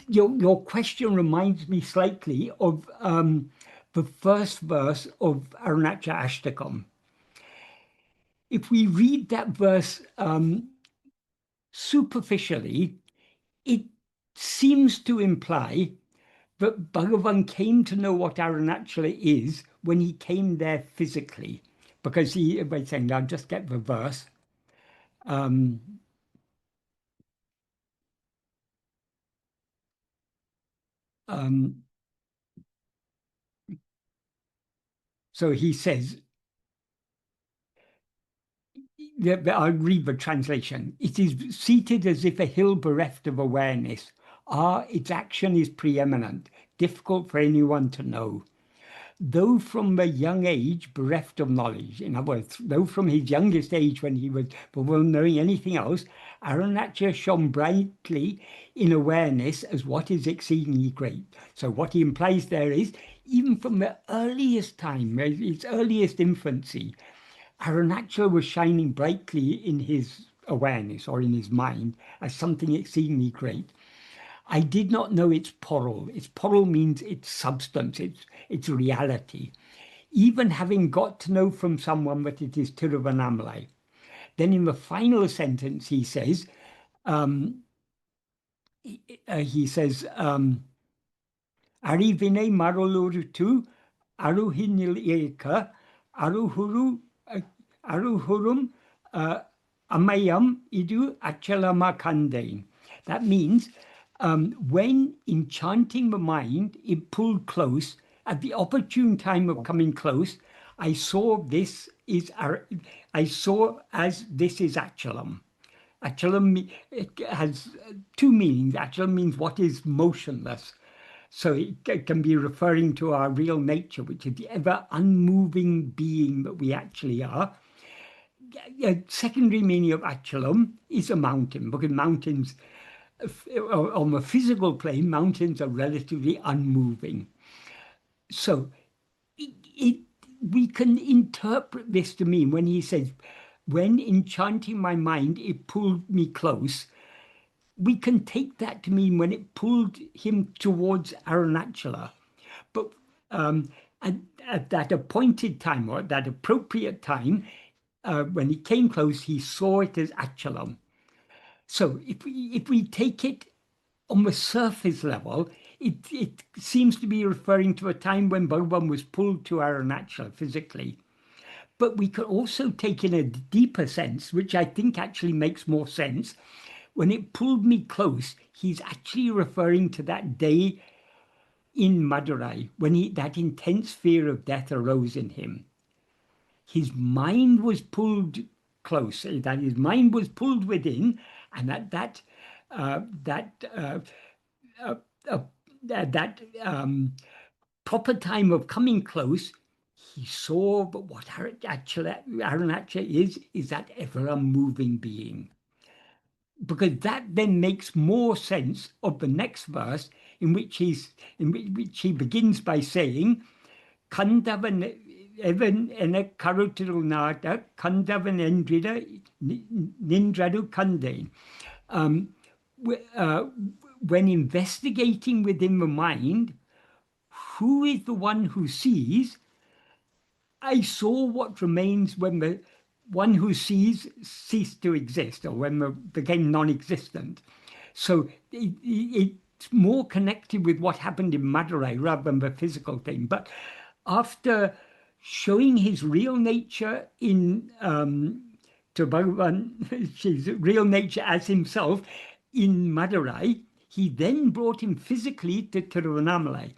Your question reminds me slightly of the first verse of Āhāra-niyama Aṣṭakam. If we read that verse superficially, it seems to imply that Bhagavan came to know what Āhāra-niyama is when he came there physically. Because by saying, I'll just get the verse. So he says, I'll read the translation. "It is seated as if a hill bereft of awareness. Its action is preeminent, difficult for anyone to know. Though from a young age bereft of knowledge," in other words, though from his youngest age when he was before knowing anything else, Āhāra-niyama shone brightly in awareness as what is exceedingly great. So what he implies there is, even from the earliest time, his earliest infancy, Āhāra-niyama was shining brightly in his awareness or in his mind as something exceedingly great. I did not know its porul. Its porul means its substance, its reality. Even having got to know from someone that it is Tiruvannamalai. Then in the final sentence he says, Ari vine marulurutu aruhinil eka aruhurum amayam idu achalamakandain. That means when enchanting the mind, it pulled close. At the opportune time of coming close, I saw as this is Achalam. Achalam has two meanings. Achalam means what is motionless. So it can be referring to our real nature, which is the ever unmoving being that we actually are. A secondary meaning of Achalam is a mountain, because mountains, on the physical plane, mountains are relatively unmoving. So we can interpret this to mean when he says, when enchanting my mind, it pulled me close. We can take that to mean when it pulled him towards Āhāra-niyama. But at that appointed time, or at that appropriate time, when he came close, he saw it as Achalam. So if we take it on the surface level, it seems to be referring to a time when Bhagavan was pulled to Āhāra-niyama physically. But we could also take in a deeper sense, which I think actually makes more sense. When it pulled me close, he's actually referring to that day in Madurai when that intense fear of death arose in him. His mind was pulled close, that his mind was pulled within, and that proper time of coming close, he saw. But what Āhāra-niyama is that ever-unmoving being. Because that then makes more sense of the next verse, in which he begins by saying, "Kandavan even ena karutirunata kandavan endrida nindradu kande." When investigating within the mind, who is the one who sees? I saw what remains when the one who sees ceased to exist, or when they became non-existent. So it's more connected with what happened in Madurai rather than the physical thing. But after showing his real nature to Bhagavan, his real nature as himself in Madurai, he then brought him physically to Tiruvannamalai.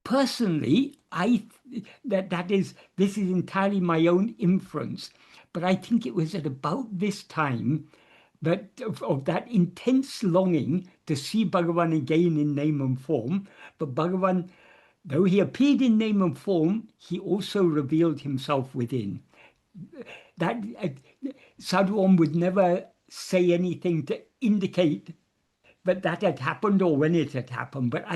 Personally, this is entirely my own inference, but I think it was at about this time that of that intense longing to see Bhagavan again in name and form. But Bhagavan, though he appeared in name and form, he also revealed himself within. That Sadhu Om would never say anything to indicate that had happened or when it had happened, but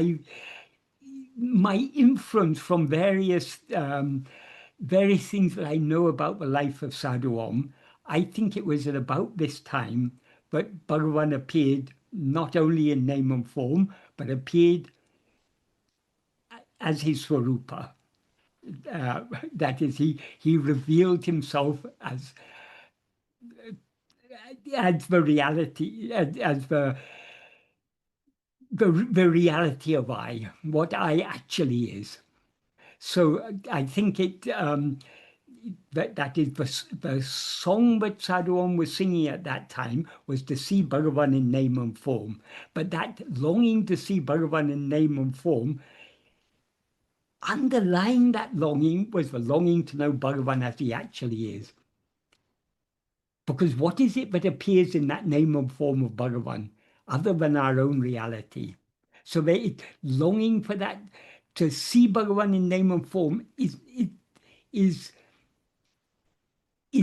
my inference from various things that I know about the life of Sadhu Om, I think it was at about this time that Bhagavan appeared not only in name and form, but appeared as his svarūpa. That is, he revealed himself as the reality, as the reality of I, what I actually is. So I think that is the song that Sadhu Om was singing at that time was to see Bhagavan in name and form. But that longing to see Bhagavan in name and form, underlying that longing was the longing to know Bhagavan as he actually is. Because what is it that appears in that name and form of Bhagavan other than our own reality? So longing for that, to see Bhagavan in name and form is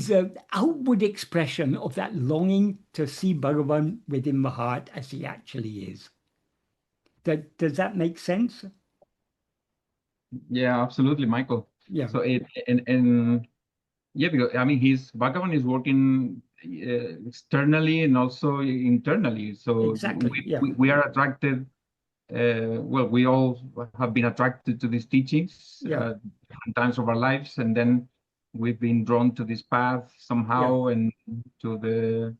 an outward expression of that longing to see Bhagavan within the heart as he actually is. Does that make sense? Yeah, absolutely, Michael. Yeah. So yeah, because I mean, Bhagavan is working externally and also internally. So exactly. we are attracted. Well, we all have been attracted to these teachings different times of our lives, and then we've been drawn to this path somehow and to the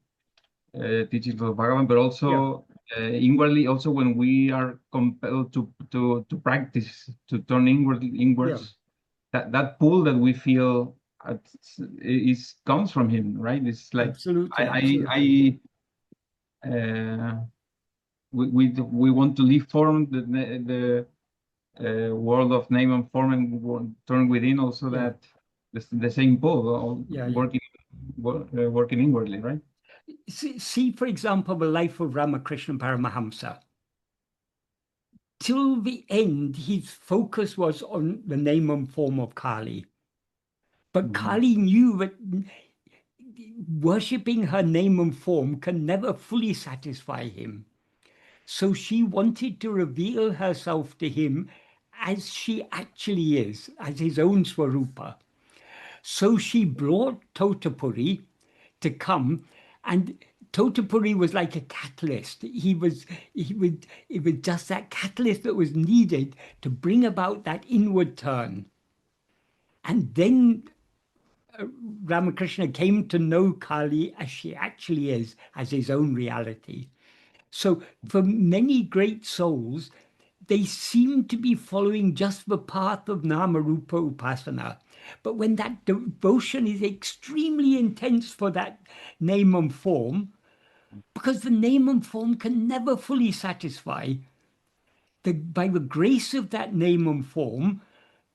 teachings of Bhagavan, but also inwardly, also when we are compelled to practice, to turn inwards, that pull that we feel comes from him, right? It's like absolutely. We want to leave form the world of name and form and turn within also that the same pull working inwardly, right? See, for example, the life of Ramakrishna Paramahamsa. Till the end, his focus was on the name and form of Kali. But Kali knew that worshipping her name and form can never fully satisfy him. So she wanted to reveal herself to him as she actually is, as his own svarūpa. So she brought Tōtāpuri to come, and Tōtāpuri was like a catalyst. It was just that catalyst that was needed to bring about that inward turn. And then Ramakrishna came to know Kali as she actually is, as his own reality. So for many great souls, they seem to be following just the path of Nama-rupa upasana. But when that devotion is extremely intense for that name and form, because the name and form can never fully satisfy, by the grace of that name and form,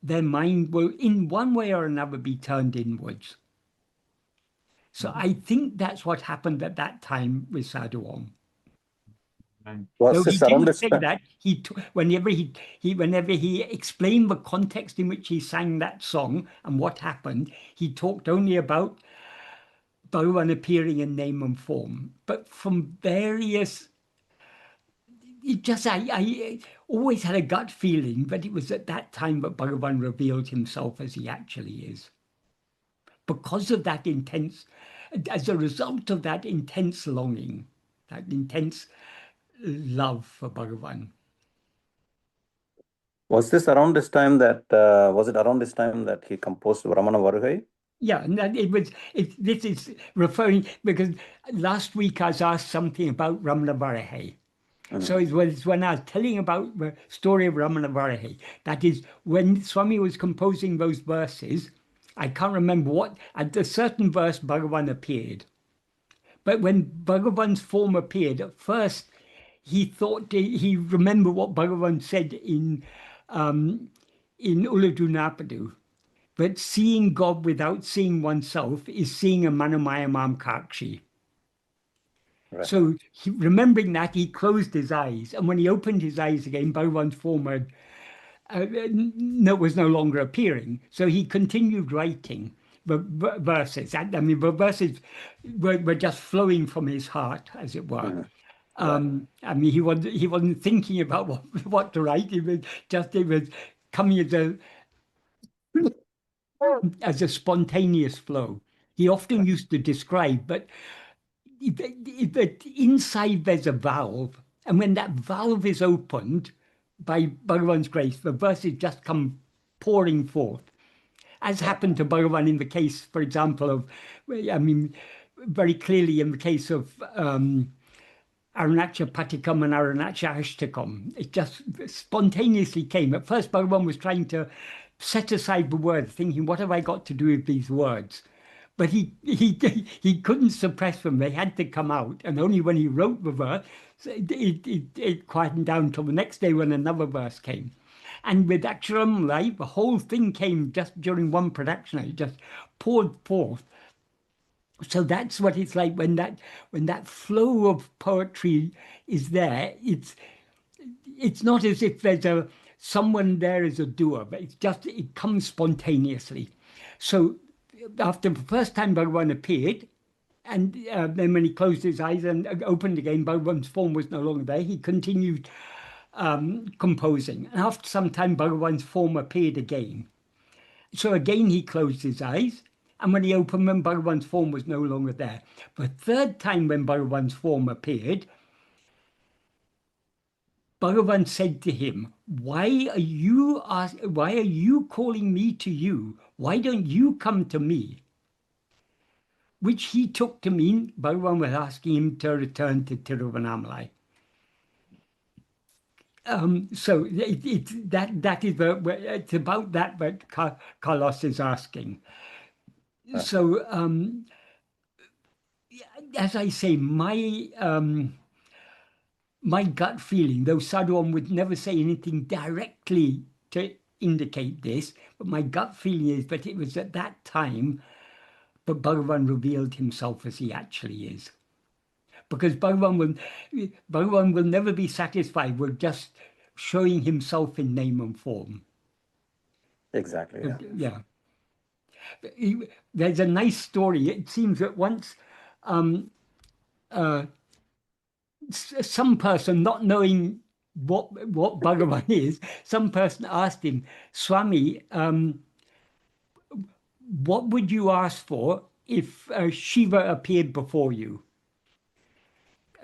their mind will, in one way or another, be turned inwards. So I think that's what happened at that time with Sadhu Om. Was Though this he around didn't this say time? that, whenever he explained the context in which he sang that song and what happened, he talked only about Bhagavan appearing in name and form. But from various, I always had a gut feeling that it was at that time that Bhagavan revealed himself as he actually is. Because of that intense, as a result of that intense longing, that intense love for Bhagavan. Was this around this time that, was it around this time that he composed Ramana Varugai? Yeah, and this is referring, because last week I was asked something about Ramana Varugai. So it was when I was telling about the story of Ramana Varugai. That is, when Swami was composing those verses, I can't remember what, at a certain verse Bhagavan appeared. But when Bhagavan's form appeared, at first he thought, he remembered what Bhagavan said in Uḷḷadu Nāṛpadu, that seeing God without seeing oneself is seeing a Manamaya Mamkakshi. Right. So remembering that, he closed his eyes, and when he opened his eyes again, Bhagavan's form was no longer appearing. So he continued writing the verses. I mean, the verses were just flowing from his heart, as it were. I mean, he wasn't thinking about what to write. It was coming as a spontaneous flow. He often used to describe, but inside there's a valve, and when that valve is opened by Bhagavan's grace, the verses just come pouring forth, as happened to Bhagavan in the case, for example, of, I mean, very clearly in the case of Āhāra-niyama and Āhāra-niyama Aṣṭakam. It just spontaneously came. At first, Bhagavan was trying to set aside the words, thinking, what have I got to do with these words? But he couldn't suppress them. They had to come out. And only when he wrote the verse, it quietened down till the next day when another verse came. And with Aksharam Live, the whole thing came just during one production. It just poured forth. So that's what it's like when that flow of poetry is there. It's not as if there's someone there as a doer, but it comes spontaneously. So after the first time Bhagavan appeared, and then when he closed his eyes and opened again, Bhagavan's form was no longer there. He continued composing. And after some time, Bhagavan's form appeared again. So again, he closed his eyes. And when he opened them, Bhagavan's form was no longer there. The third time when Bhagavan's form appeared, Bhagavan said to him, why are you calling me to you? Why don't you come to me? Which he took to mean Bhagavan was asking him to return to Tiruvannamalai. So it's about that Carlos is asking. So as I say, my gut feeling, though Sadhu Om would never say anything directly to indicate this, but my gut feeling is that it was at that time that Bhagavan revealed himself as he actually is. Because Bhagavan will never be satisfied with just showing himself in name and form. Exactly. Yeah. There's a nice story. It seems that once some person, not knowing what Bhagavan is, some person asked him, Swami, what would you ask for if Shiva appeared before you?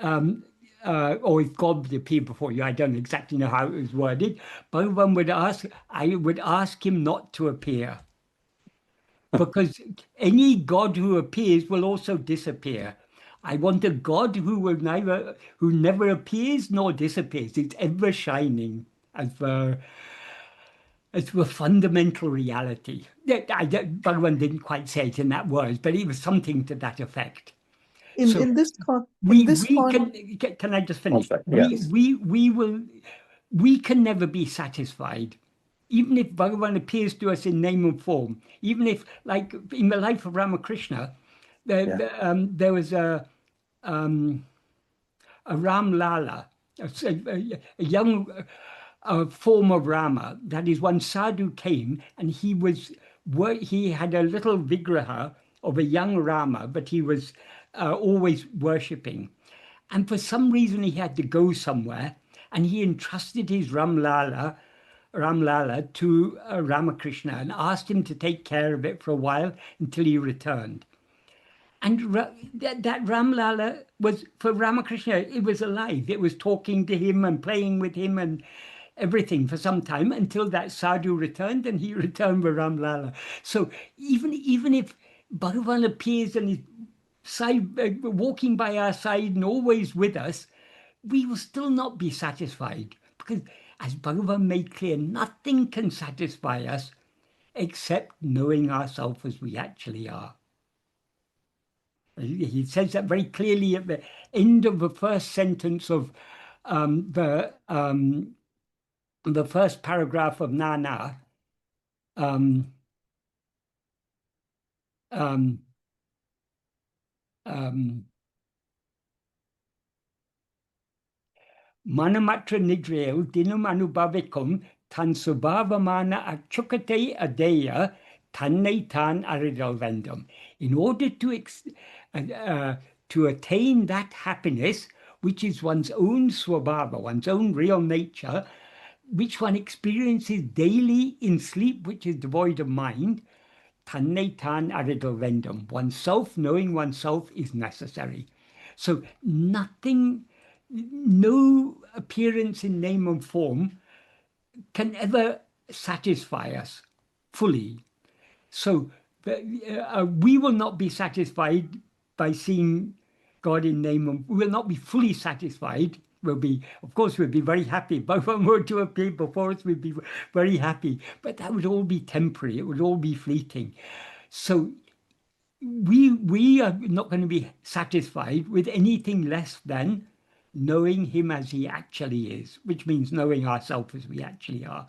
Or if God appeared before you? I don't exactly know how it was worded. Bhagavan would ask, I would ask him not to appear. Because any God who appears will also disappear. I want a God who never appears nor disappears. It's ever shining as the fundamental reality. Bhagavan didn't quite say it in that words, but it was something to that effect. Can I just finish? Yes. We can never be satisfied. Even if Bhagavan appears to us in name and form, even if, like in the life of Ramakrishna, there was a Lālā, a young form of Rama. That is, one sadhu came and he had a little vigraha of a young Rama, but he was always worshipping. And for some reason he had to go somewhere, and he entrusted his Lālā to Ramakrishna and asked him to take care of it for a while until he returned. And that Lālā was, for Ramakrishna, it was alive. It was talking to him and playing with him and everything for some time until that sadhu returned, and he returned with Lālā. So even if Bhagavan appears and is walking by our side and always with us, we will still not be satisfied, because as Bhagavan made clear, nothing can satisfy us except knowing ourselves as we actually are. He says that very clearly at the end of the first sentence of the first paragraph of Nāṉ Ār. Manamatra nidreo dinum anubhavikum tan subhavamana achukate adeya tanne tan aridalvendam. In order to attain that happiness, which is one's own svabhava, one's own real nature, which one experiences daily in sleep, which is devoid of mind, tanne tan aridalvendam. Oneself, knowing oneself, is necessary. So no appearance in name and form can ever satisfy us fully. So we will not be satisfied by seeing God in name and we will not be fully satisfied. We'll be very happy. Both of them were to appear before us, we'd be very happy. But that would all be temporary. It would all be fleeting. So we are not going to be satisfied with anything less than knowing him as he actually is, which means knowing ourselves as we actually are.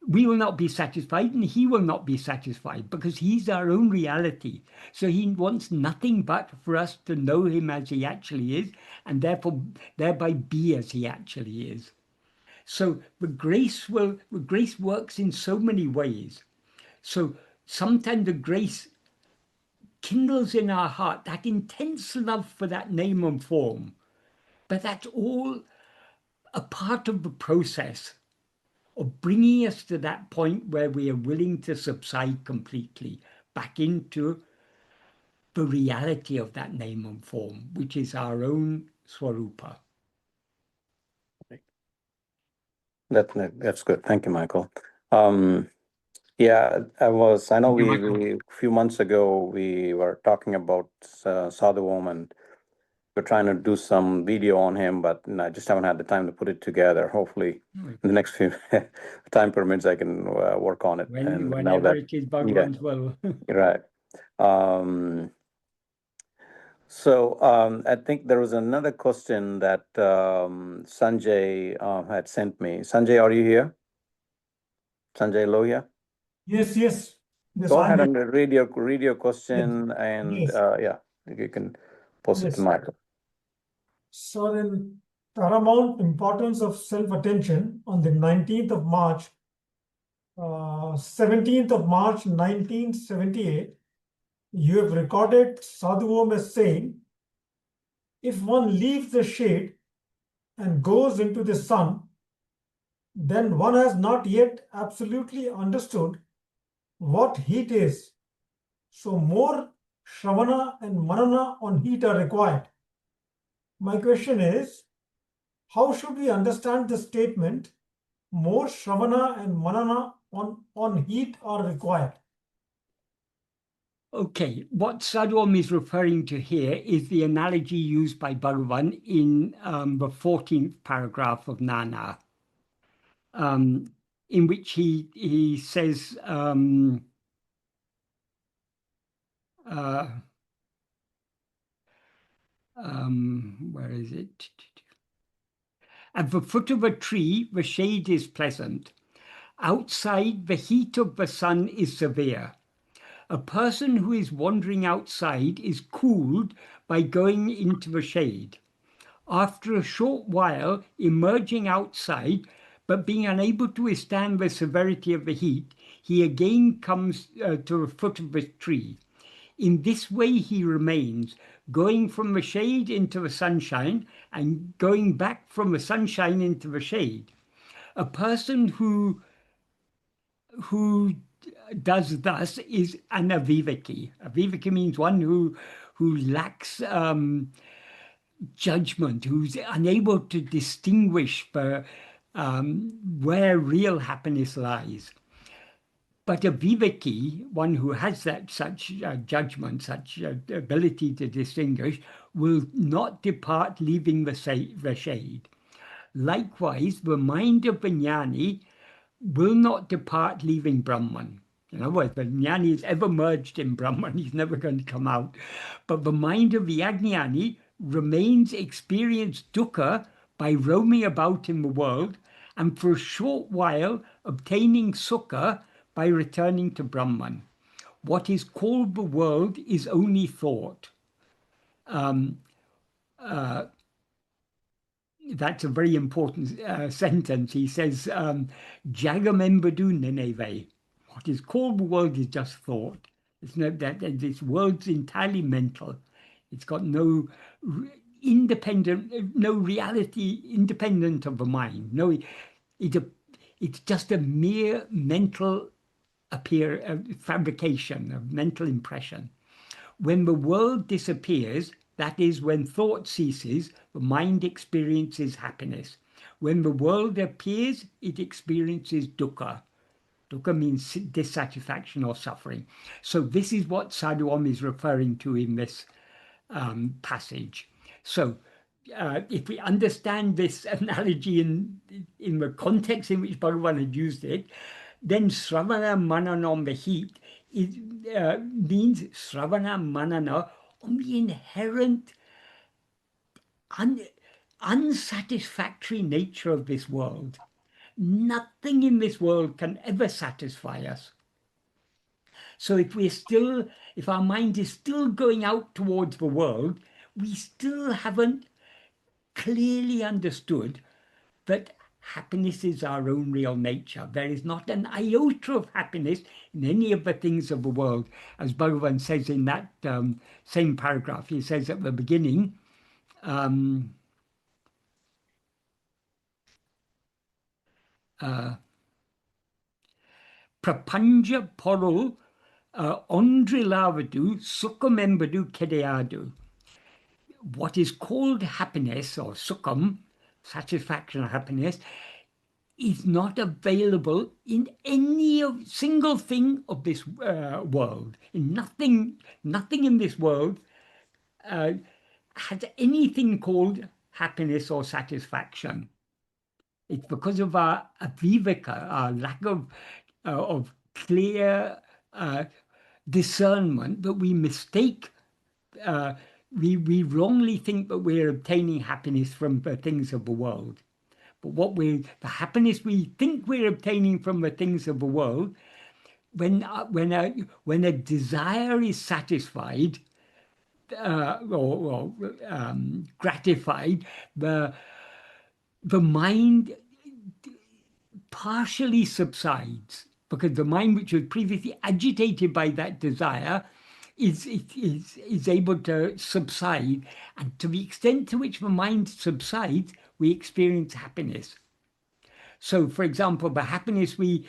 We will not be satisfied, and he will not be satisfied, because he's our own reality. So he wants nothing but for us to know him as he actually is, and thereby be as he actually is. So the grace works in so many ways. So sometimes the grace kindles in our heart that intense love for that name and form. But that's all a part of the process of bringing us to that point where we are willing to subside completely back into the reality of that name and form, which is our own svarūpa. That's good. Thank you, Michael. I know a few months ago, we were talking about Sadhu Om, and we're trying to do some video on him, but I just haven't had the time to put it together. Hopefully, in the next few time permits, I can work on it. Whenever it is Bhagavan's will. Right. I think there was another question that Sanjay had sent me. Sanjay, are you here? Sanjay Lohia? Yes. Go ahead and read your question, and you can post it to Michael. So in paramount importance of self-attention, on the 17th of March 1978, you have recorded Sadhu Om as saying, if one leaves the shade and goes into the sun, then one has not yet absolutely understood what heat is. So more śravaṇa and manana on heat are required. My question is, how should we understand the statement, more śravaṇa and manana on heat are required? Okay, what Sadhu Om is referring to here is the analogy used by Bhagavan in the 14th paragraph of Nāṉ Ār, in which he says, where is it? At the foot of a tree, the shade is pleasant. Outside, the heat of the sun is severe. A person who is wandering outside is cooled by going into the shade. After a short while, emerging outside, but being unable to withstand the severity of the heat, he again comes to the foot of the tree. In this way he remains, going from the shade into the sunshine and going back from the sunshine into the shade. A person who does thus is an aviveki. Aviveki means one who lacks judgment, who's unable to distinguish where real happiness lies. But a viveki, one who has such judgment, such ability to distinguish, will not depart leaving the shade. Likewise, the mind of the jnani will not depart leaving Brahman. In other words, the jnani is ever merged in Brahman, he's never going to come out. But the mind of the ajnani remains experienced dukkha by roaming about in the world, and for a short while obtaining sukha by returning to Brahman. What is called the world is only thought. That's a very important sentence. He says, Jagamembadu neneve. What is called the world is just thought. It's not that this world's entirely mental. It's got no reality independent of the mind. It's just a mere mental fabrication, a mental impression. When the world disappears, that is, when thought ceases, the mind experiences happiness. When the world appears, it experiences dukkha. Dukkha means dissatisfaction or suffering. So this is what Sadhu Om is referring to in this passage. So if we understand this analogy in the context in which Bhagavan had used it, then śravaṇa manana on the heat means śravaṇa manana on the inherent unsatisfactory nature of this world. Nothing in this world can ever satisfy us. So if our mind is still going out towards the world, we still haven't clearly understood that happiness is our own real nature. There is not an iota of happiness in any of the things of the world. As Bhagavan says in that same paragraph, he says at the beginning, Prapanja porul Unreality Sukhamembadu Kedeyadu. What is called happiness or sukham, satisfaction or happiness, is not available in any single thing of this world. In nothing in this world has anything called happiness or satisfaction. It's because of our aviveka, our lack of clear discernment, that we mistake, we wrongly think that we're obtaining happiness from the things of the world. But the happiness we think we're obtaining from the things of the world, when a desire is satisfied or gratified, the mind partially subsides, because the mind which was previously agitated by that desire is able to subside, and to the extent to which the mind subsides, we experience happiness. So, for example, the happiness we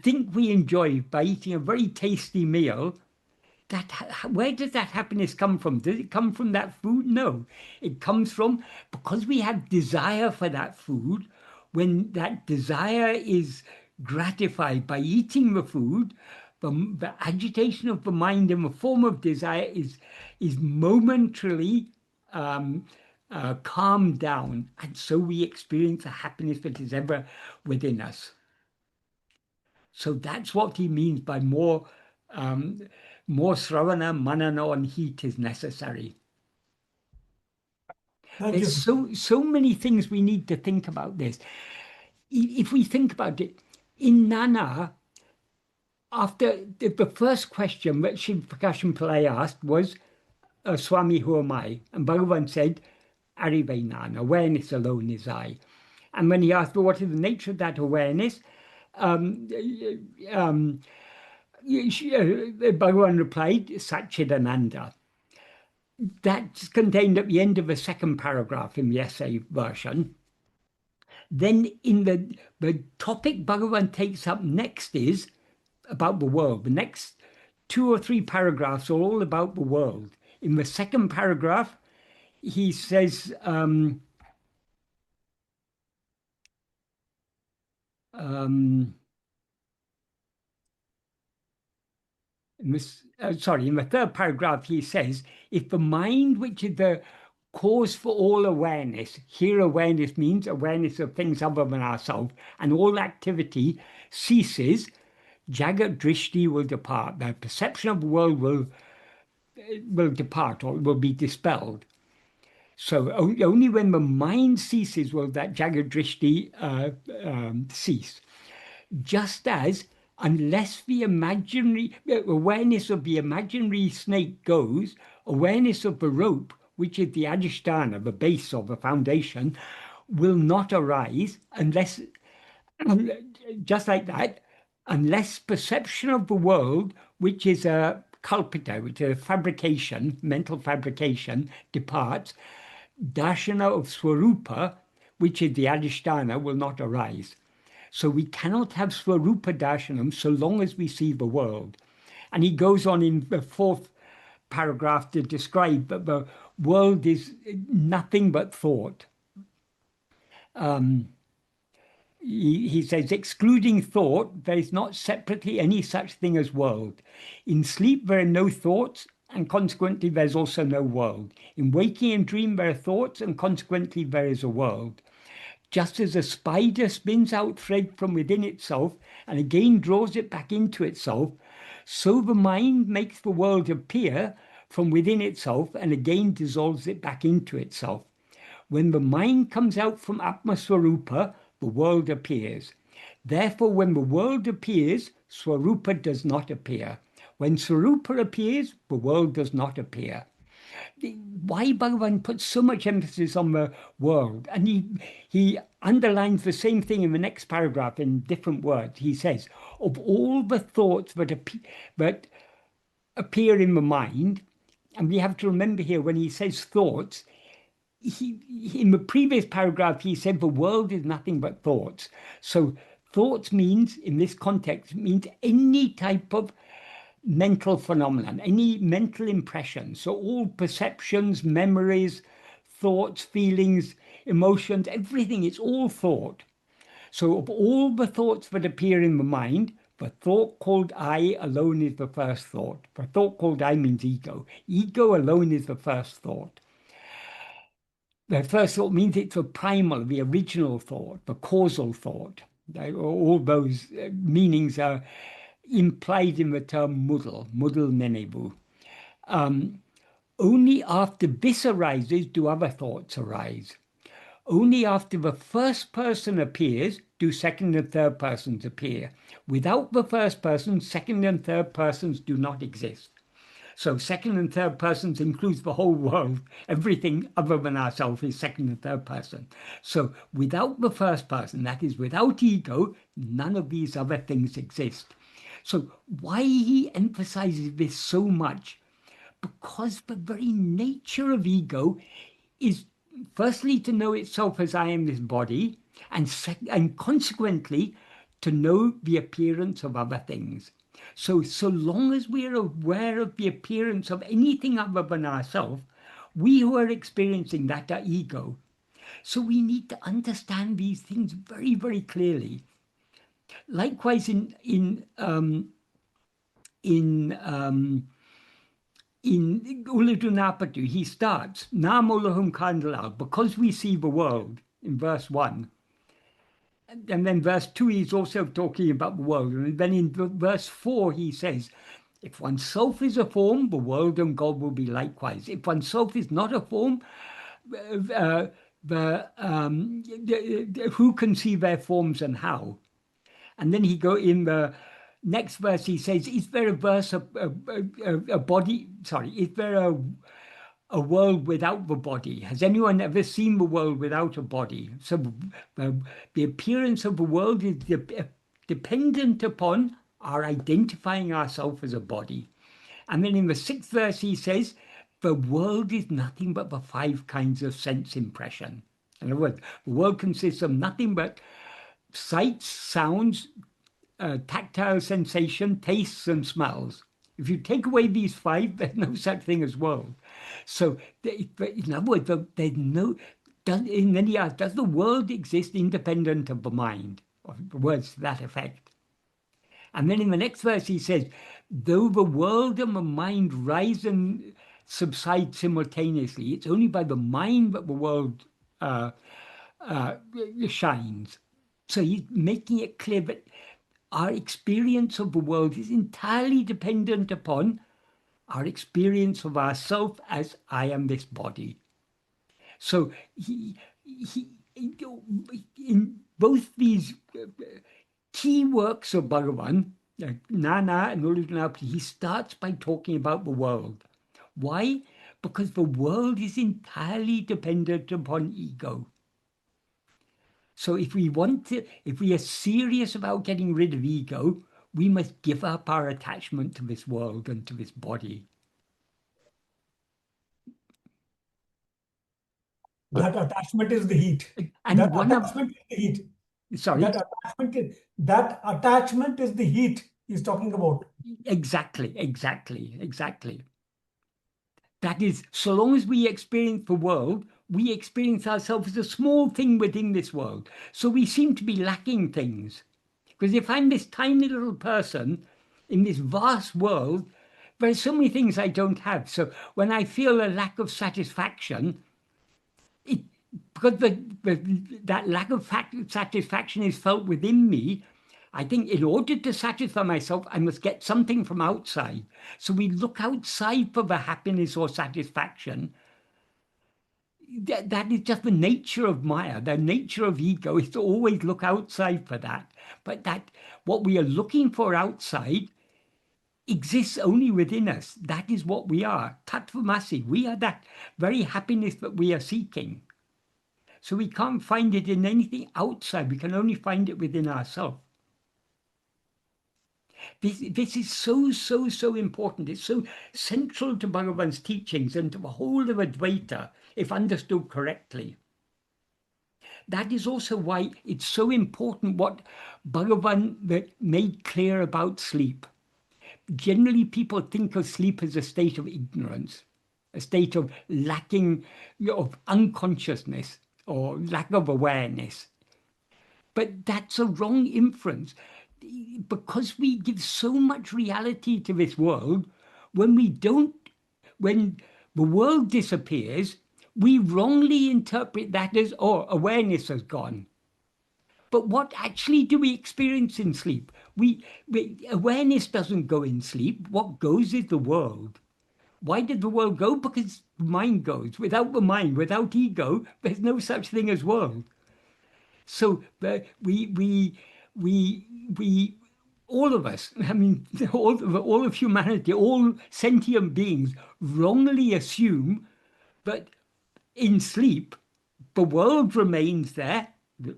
think we enjoy by eating a very tasty meal, where does that happiness come from? Does it come from that food? No. It comes from, because we have desire for that food, when that desire is gratified by eating the food, the agitation of the mind in the form of desire is momentarily calmed down, and so we experience a happiness that is ever within us. So that's what he means by more śravaṇa, manana, and heat is necessary. There's so many things we need to think about this. If we think about it, in Nāṉ Ār, after the first question that Sri Pillai asked was, Swami, who am I? And Bhagavan said, Arive Nāṇ, awareness alone is I. And when he asked, well, what is the nature of that awareness? Bhagavan replied, Satchidananda. That's contained at the end of the second paragraph in the essay version. Then in the topic Bhagavan takes up next is about the world. The next 2 or 3 paragraphs are all about the world. In the second paragraph, he says, in the third paragraph, he says, if the mind, which is the cause for all awareness, here awareness means awareness of things other than ourselves, and all activity ceases, Jagat Drishti will depart. The perception of the world will depart, or will be dispelled. So only when the mind ceases will that Jagat Drishti cease. Just as unless the imaginary awareness of the imaginary snake goes, awareness of the rope, which is the adhisthana, the base of the foundation, will not arise unless, just like that, unless perception of the world, which is a kalpita, which is a fabrication, mental fabrication, departs, darshana of svarūpa, which is the adhisthana, will not arise. So we cannot have svarūpa darshanam so long as we see the world. And he goes on in the 4th paragraph to describe that the world is nothing but thought. He says, excluding thought, there is not separately any such thing as world. In sleep there are no thoughts, and consequently there's also no world. In waking and dream there are thoughts, and consequently there is a world. Just as a spider spins out thread from within itself and again draws it back into itself, so the mind makes the world appear from within itself and again dissolves it back into itself. When the mind comes out from Atma Svarūpa, the world appears. Therefore, when the world appears, Svarūpa does not appear. When Svarūpa appears, the world does not appear. Why Bhagavan puts so much emphasis on the world? And he underlines the same thing in the next paragraph in different words. He says, of all the thoughts that appear in the mind, and we have to remember here when he says thoughts, in the previous paragraph he said the world is nothing but thoughts. So thoughts means, in this context, means any type of mental phenomenon, any mental impression. So all perceptions, memories, thoughts, feelings, emotions, everything, it's all thought. So of all the thoughts that appear in the mind, the thought called I alone is the first thought. The thought called I means ego. Ego alone is the first thought. The first thought means it's the primal, the original thought, the causal thought. All those meanings are implied in the term mudal nenebu. Only after this arises do other thoughts arise. Only after the first person appears do second and third persons appear. Without the first person, second and third persons do not exist. So second and third persons includes the whole world. Everything other than ourselves is second and third person. So without the first person, that is without ego, none of these other things exist. So why he emphasizes this so much? Because the very nature of ego is firstly to know itself as I am this body, and consequently to know the appearance of other things. So long as we are aware of the appearance of anything other than ourselves, we who are experiencing that are ego. So we need to understand these things very, very clearly. Likewise, in in Uḷḷadu Nāṛpadu, he starts, Nāmolohum Kandalal, because we see the world, in verse 1. And then verse 2, he's also talking about the world. And then in verse 4, he says, if oneself is a form, the world and God will be likewise. If oneself is not a form, who can see their forms and how? And then he go in the next verse, he says, is there a verse, is there a world without the body? Has anyone ever seen the world without a body? So the appearance of the world is dependent upon our identifying ourselves as a body. And then in the 6th verse, he says, the world is nothing but the 5 kinds of sense impression. In other words, the world consists of nothing but sights, sounds, tactile sensation, tastes, and smells. If you take away these 5, there's no such thing as world. So, in other words, there's no. Does the world exist independent of the mind? Or words to that effect. And then in the next verse, he says, though the world and the mind rise and subside simultaneously, it's only by the mind that the world shines. So he's making it clear that our experience of the world is entirely dependent upon our experience of ourself as I am this body. So he in both these key works of Bhagavan, Nāṉ Ār and Uḷḷadu Nāṛpadu, he starts by talking about the world. Why? Because the world is entirely dependent upon ego. So if we are serious about getting rid of ego, we must give up our attachment to this world and to this body. That attachment is the heat. And that attachment is the heat. Sorry? That attachment is the heat he's talking about. Exactly. That is, so long as we experience the world, we experience ourselves as a small thing within this world. So we seem to be lacking things. Because if I'm this tiny little person in this vast world, there's so many things I don't have. So when I feel a lack of satisfaction, because that lack of satisfaction is felt within me, I think in order to satisfy myself, I must get something from outside. So we look outside for the happiness or satisfaction. That is just the nature of Maya. The nature of ego is to always look outside for that. But that what we are looking for outside exists only within us. That is what we are. Tattvamasi. We are that very happiness that we are seeking. So we can't find it in anything outside. We can only find it within ourselves. This is so important. It's so central to Bhagavan's teachings and to the whole of Advaita, if understood correctly. That is also why it's so important what Bhagavan made clear about sleep. Generally, people think of sleep as a state of ignorance, a state of lacking of unconsciousness or lack of awareness. But that's a wrong inference. Because we give so much reality to this world, when the world disappears, we wrongly interpret that as, oh, awareness has gone. But what actually do we experience in sleep? Awareness doesn't go in sleep. What goes is the world. Why did the world go? Because the mind goes. Without the mind, without ego, there's no such thing as world. So we all of us, I mean, all of humanity, all sentient beings wrongly assume that in sleep, the world remains there, we,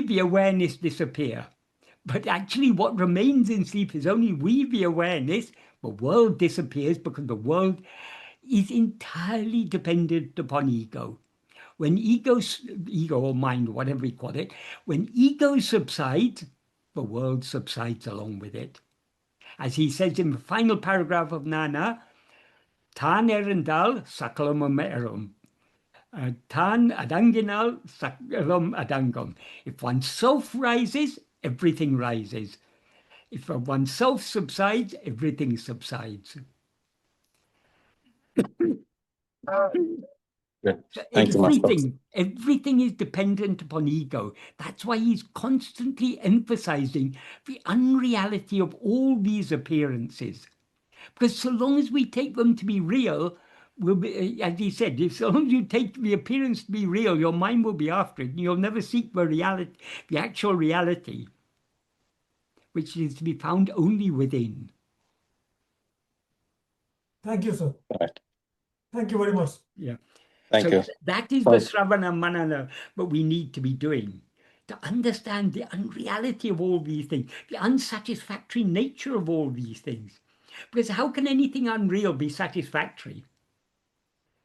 the awareness, disappear. But actually what remains in sleep is only we, the awareness. The world disappears because the world is entirely dependent upon ego. When ego or mind, whatever we call it, when ego subsides, the world subsides along with it. As he says in the final paragraph of Nāṉ Ār, Tān erendal sakalam erum. Tān adanginal sakalam adangam. If oneself rises, everything rises. If oneself subsides, everything subsides. Good. Thank you, Master. Everything is dependent upon ego. That's why he's constantly emphasizing the unreality of all these appearances. Because so long as we take them to be real, we'll be, as he said, if so long as you take the appearance to be real, your mind will be after it, and you'll never seek the reality, the actual reality, which is to be found only within. Thank you, sir. Right. Thank you very much. Yeah. Thank you. That is the śravaṇa manana that we need to be doing, to understand the unreality of all these things, the unsatisfactory nature of all these things. Because how can anything unreal be satisfactory?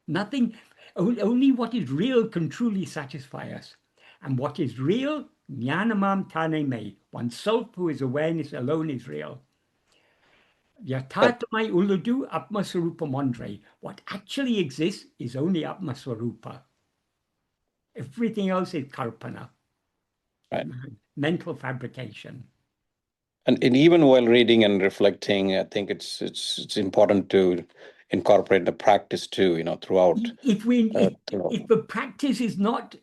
Nothing, only what is real can truly satisfy us. And what is real, jnanamam tane me, oneself who is awareness alone is real. Yatharthamai uḷḷadu atma svarūpa mandre. What actually exists is only atma svarūpa. Everything else is karpana, Right. mental fabrication. And even while reading and reflecting, I think it's important to incorporate the practice too, throughout. If the practice is not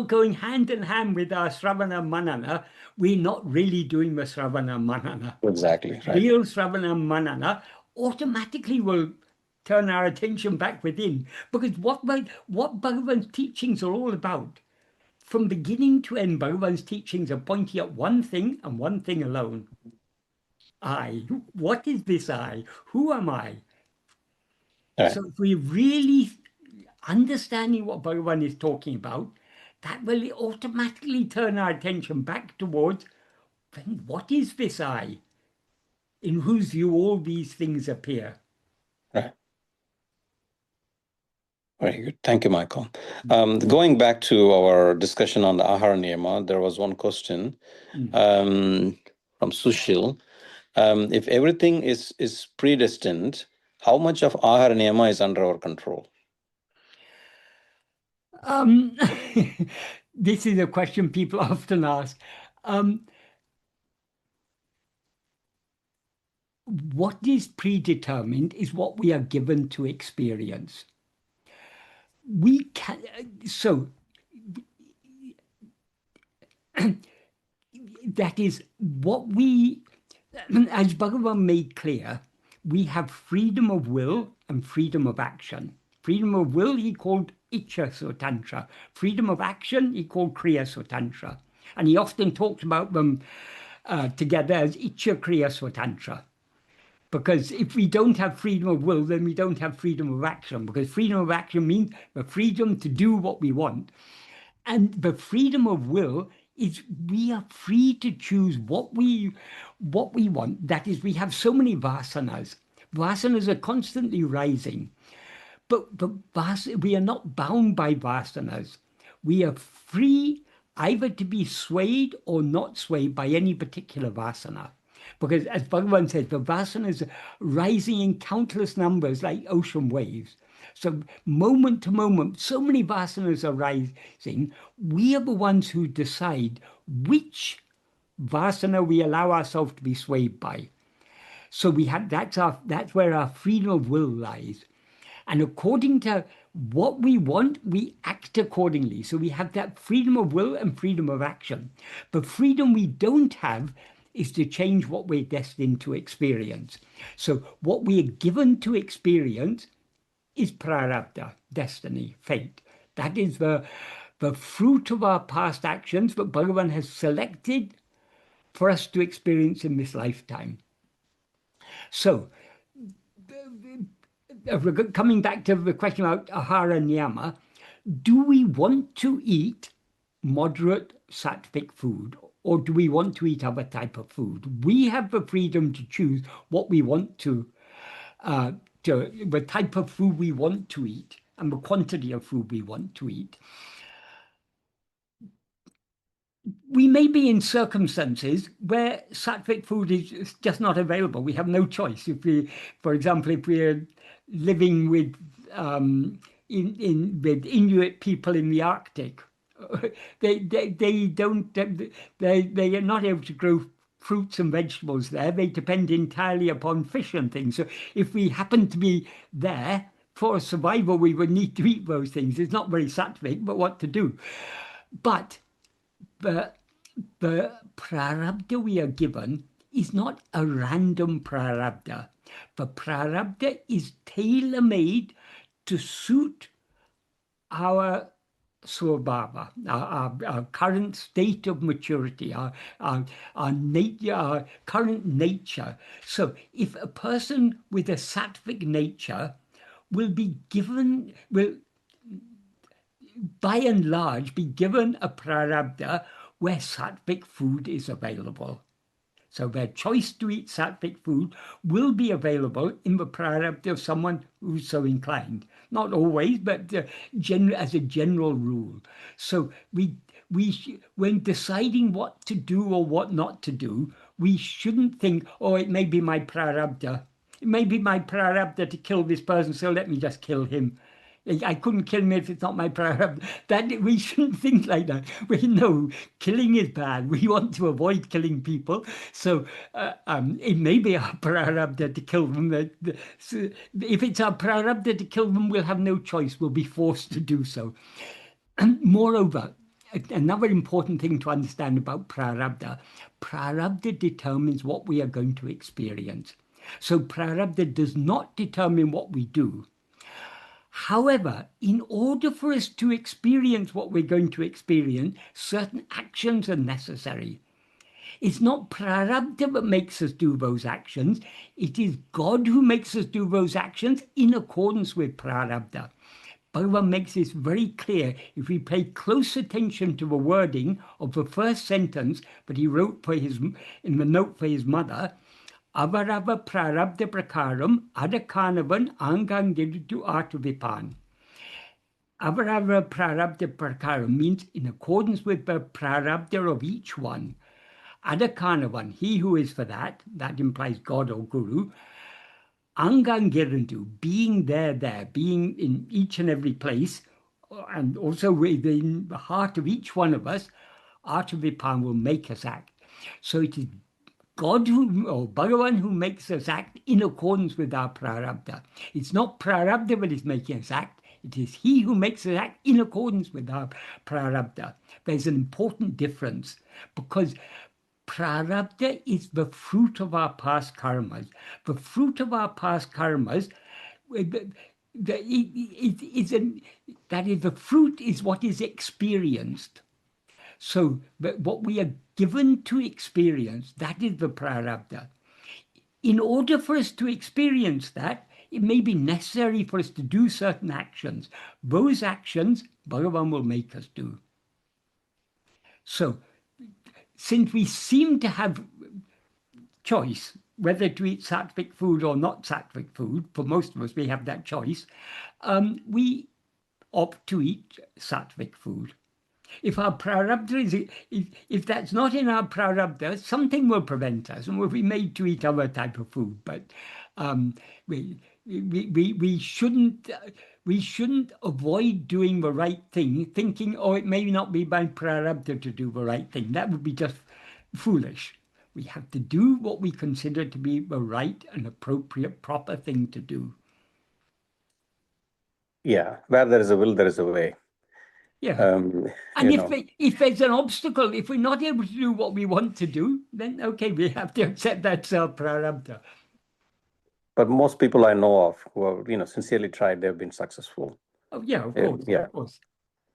going hand in hand with our śravaṇa manana, we're not really doing the śravaṇa manana. Exactly. Right. Real śravaṇa manana automatically will turn our attention back within, because what Bhagavan's teachings are all about, from beginning to end, Bhagavan's teachings are pointing at one thing and one thing alone. I. What is this I? Who am I? Right. So if we're really understanding what Bhagavan is talking about, that will automatically turn our attention back towards, then what is this I, in whose view all these things appear? Right. Very good. Thank you, Michael. Going back to our discussion on the Āhāra-niyama, there was one question from Sushil. If everything is predestined, how much of Āhāra-niyama is under our control? This is a question people often ask. What is predetermined is what we are given to experience. We can, so that is what we, as Bhagavan made clear, we have freedom of will and freedom of action. Freedom of will he called Ichcha Swatantra. Freedom of action he called Kriya Swatantra. And he often talked about them together as Ichcha Kriya Swatantra. Because if we don't have freedom of will, then we don't have freedom of action. Because freedom of action means the freedom to do what we want. And the freedom of will is we are free to choose what we want. That is, we have so many vasanas. Vasanas are constantly rising. But we are not bound by vasanas. We are free either to be swayed or not swayed by any particular vasana. Because as Bhagavan says, the vasanas are rising in countless numbers like ocean waves. So moment to moment, so many vasanas are rising. We are the ones who decide which vasana we allow ourselves to be swayed by. So we have that's where our freedom of will lies. And according to what we want, we act accordingly. So we have that freedom of will and freedom of action. But freedom we don't have is to change what we're destined to experience. So what we are given to experience is prarabdha, destiny, fate. That is the fruit of our past actions that Bhagavan has selected for us to experience in this lifetime. So, coming back to the question about Āhāra-niyama, do we want to eat moderate sattvic food, or do we want to eat other type of food? We have the freedom to choose what we want to the type of food we want to eat and the quantity of food we want to eat. We may be in circumstances where sattvic food is just not available. We have no choice. If we, for example, if we're living with with Inuit people in the Arctic, they are not able to grow fruits and vegetables there. They depend entirely upon fish and things. So if we happen to be there for survival, we would need to eat those things. It's not very sattvic, but what to do? But the prarabdha we are given is not a random prarabdha. The prarabdha is tailor-made to suit our svabhava, our current state of maturity, our nature, our current nature. So if a person with a sattvic nature will by and large be given a prarabdha where sattvic food is available. So their choice to eat sattvic food will be available in the prarabdha of someone who's so inclined. Not always, but as a general rule. So when deciding what to do or what not to do, we shouldn't think, oh, it may be my prarabdha. It may be my prarabdha to kill this person, so let me just kill him. I couldn't kill him if it's not my prarabdha. We shouldn't think like that. We know killing is bad. We want to avoid killing people. So it may be our prarabdha to kill them. If it's our prarabdha to kill them, we'll have no choice. We'll be forced to do so. And moreover, another important thing to understand about prarabdha determines what we are going to experience. So prarabdha does not determine what we do. However, in order for us to experience what we're going to experience, certain actions are necessary. It's not prarabdha that makes us do those actions. It is God who makes us do those actions in accordance with prarabdha. Bhagavan makes this very clear if we pay close attention to the wording of the first sentence that he wrote in the note for his mother. Avarava prarabdha prakaram adakanavan angangiritu artavipan. Avarava prarabdha prakaram means in accordance with the prarabdha of each one. Adakanavan, he who is for that implies God or Guru. Angangirintu, being there, being in each and every place, and also within the heart of each one of us, artavipan will make us act. So it is God or Bhagavan who makes us act in accordance with our prarabdha. It's not prarabdha that is making us act. It is he who makes us act in accordance with our prarabdha. There's an important difference because prarabdha is the fruit of our past karmas. The fruit of our past karmas, the fruit is what is experienced. So what we are given to experience, that is the prarabdha. In order for us to experience that, it may be necessary for us to do certain actions. Those actions, Bhagavan will make us do. So, since we seem to have choice, whether to eat sattvic food or not sattvic food, for most of us we have that choice, we opt to eat sattvic food. If our prarabdha if that's not in our prarabdha, something will prevent us, and we'll be made to eat other type of food. But we shouldn't avoid doing the right thing, thinking, oh, it may not be my prarabdha to do the right thing. That would be just foolish. We have to do what we consider to be the right and appropriate, proper thing to do. Yeah, where there is a will, there is a way. Yeah. And if there's an obstacle, if we're not able to do what we want to do, then okay, we have to accept that's our prarabdha. But most people I know of who have, sincerely tried, they've been successful. Oh yeah, of course, yeah. Of course.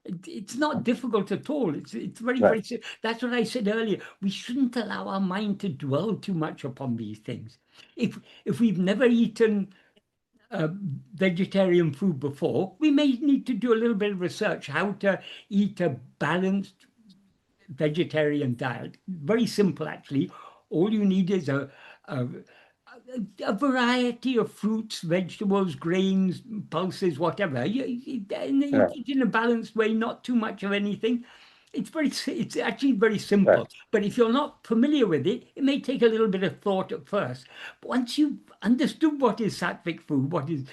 It's not difficult at all. It's very, Right. very. That's what I said earlier. We shouldn't allow our mind to dwell too much upon these things. If we've never eaten vegetarian food before, we may need to do a little bit of research how to eat a balanced vegetarian diet. Very simple, actually. All you need is a variety of fruits, vegetables, grains, pulses, whatever. You eat in a balanced way, not too much of anything. It's actually very simple. Right. But if you're not familiar with it, it may take a little bit of thought at first. But once you've understood what is sattvic food, what is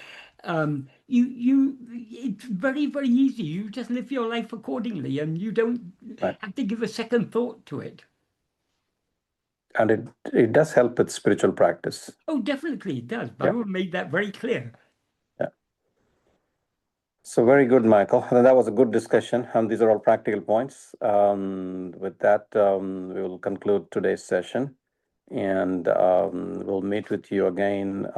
it's very, very easy. You just live your life accordingly, and you don't Right. have to give a second thought to it. And it does help with spiritual practice. Oh, definitely it does. Yeah. Bhagavan made that very clear. So very good, Michael. And that was a good discussion. These are all practical points. With that, we will conclude today's session. And we'll meet with you again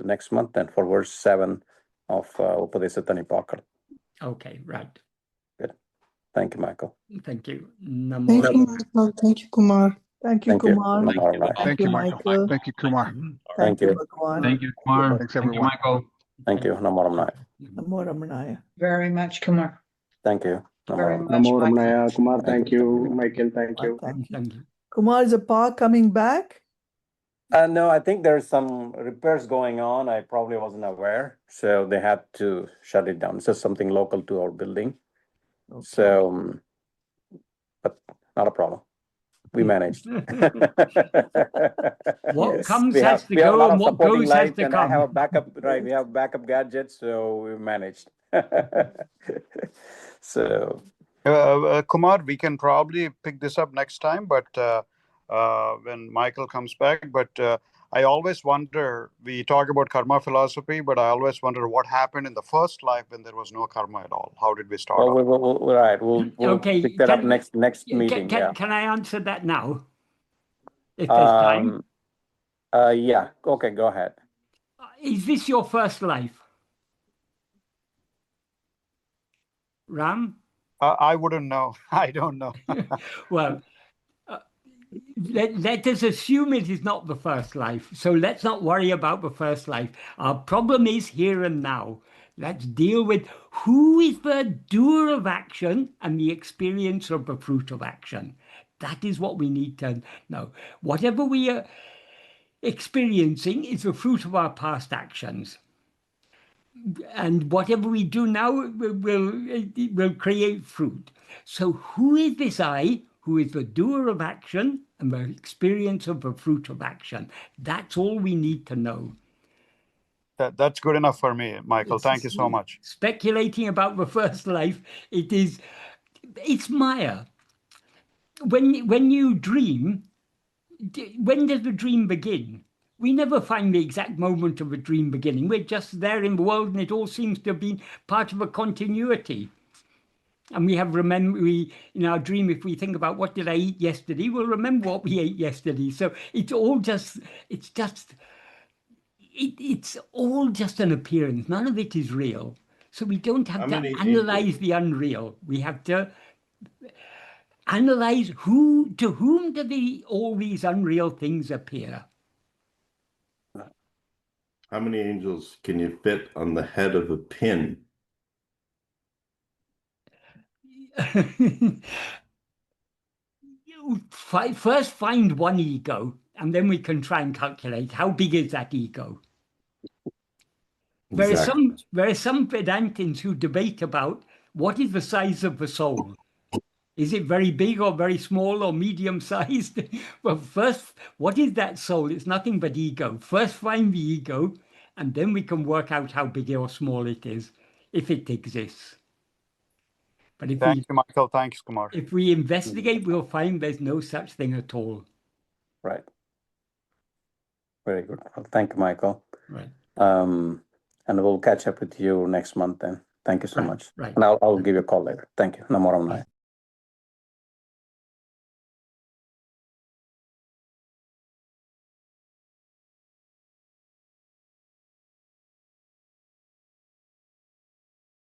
next month then for verse 7 of Upadēśa Taṉippākkaļ. Okay, right. Good. Thank you, Michael. Thank you. Thank you, Michael. Thank you, Kumar. Thank you, Thank you. Kumar. Nāṛ Ār. Thank you, Michael. Thank you, Kumar. Thank you, you. Bhagavan. Thank you, Kumar. Thanks, Thank you, everyone. Michael. Thank you. Namo Ramnaya. Namo Ramanaya. Very much, Kumar. Thank you. Namo Very Ramnaya. much, Namo Michael. Ramnaya, Kumar. Thank Thank you, Michael. Thank you. Thank you. Thank you. Kumar, is the park coming back? No, I think there's some repairs going on. I probably wasn't aware. So they had to shut it down. It's just something local to our building. Okay. So, but not a problem. We managed. What comes we has have, to we have a go lot and of what supporting goes has lights, to and I have a come. backup, right? We have backup gadgets, so we managed. So, Kumar, we can probably pick this up next time, but when Michael comes back. But I always wonder, we talk about karma philosophy, but I always wonder what happened in the first life when there was no karma at all. How did we start well, off? we'll right. We'll Okay, pick that up can- next Can, meeting. Yeah. can I answer that now? If there's time. Yeah. Okay, go ahead. Is this your first life? Ram? I wouldn't know. I don't know. Well, let us assume it is not the first life. So let's not worry about the first life. Our problem is here and now. Let's deal with who is the doer of action and the experience of the fruit of action. That is what we need to know. Whatever we are experiencing is the fruit of our past actions. And whatever we do now will create fruit. So who is this I who is the doer of action and the experience of the fruit of action? That's all we need to know. That's good enough for me, Michael. Thank you so much. Speculating about the first life, it's Maya. When you dream, when does the dream begin? We never find the exact moment of a dream beginning. We're just there in the world, and it all seems to have been part of a continuity. And we have in our dream, if we think about what did I eat yesterday, we'll remember what we ate yesterday. So it's all just an appearance. None of it is real. So we don't have to analyze the unreal. We have to analyze to whom do all these unreal things appear. How many angels can you fit on the head of a pin? First find one ego, and then we can try and calculate how big is that ego. Exactly. There are some Vedantins who debate about what is the size of the soul. Is it very big or very small or medium-sized? Well, first, what is that soul? It's nothing but ego. First find the ego, and then we can work out how big or small it is, if it exists. But Thank you, Michael. Thanks, Kumar. If we investigate, we'll find there's no such thing at all. Right. Very good. Well, thank you, Michael. Right. And we'll catch up with you next month then. Thank you so much. Right. And I'll give you a call later. Thank you. Namo Ramnaya.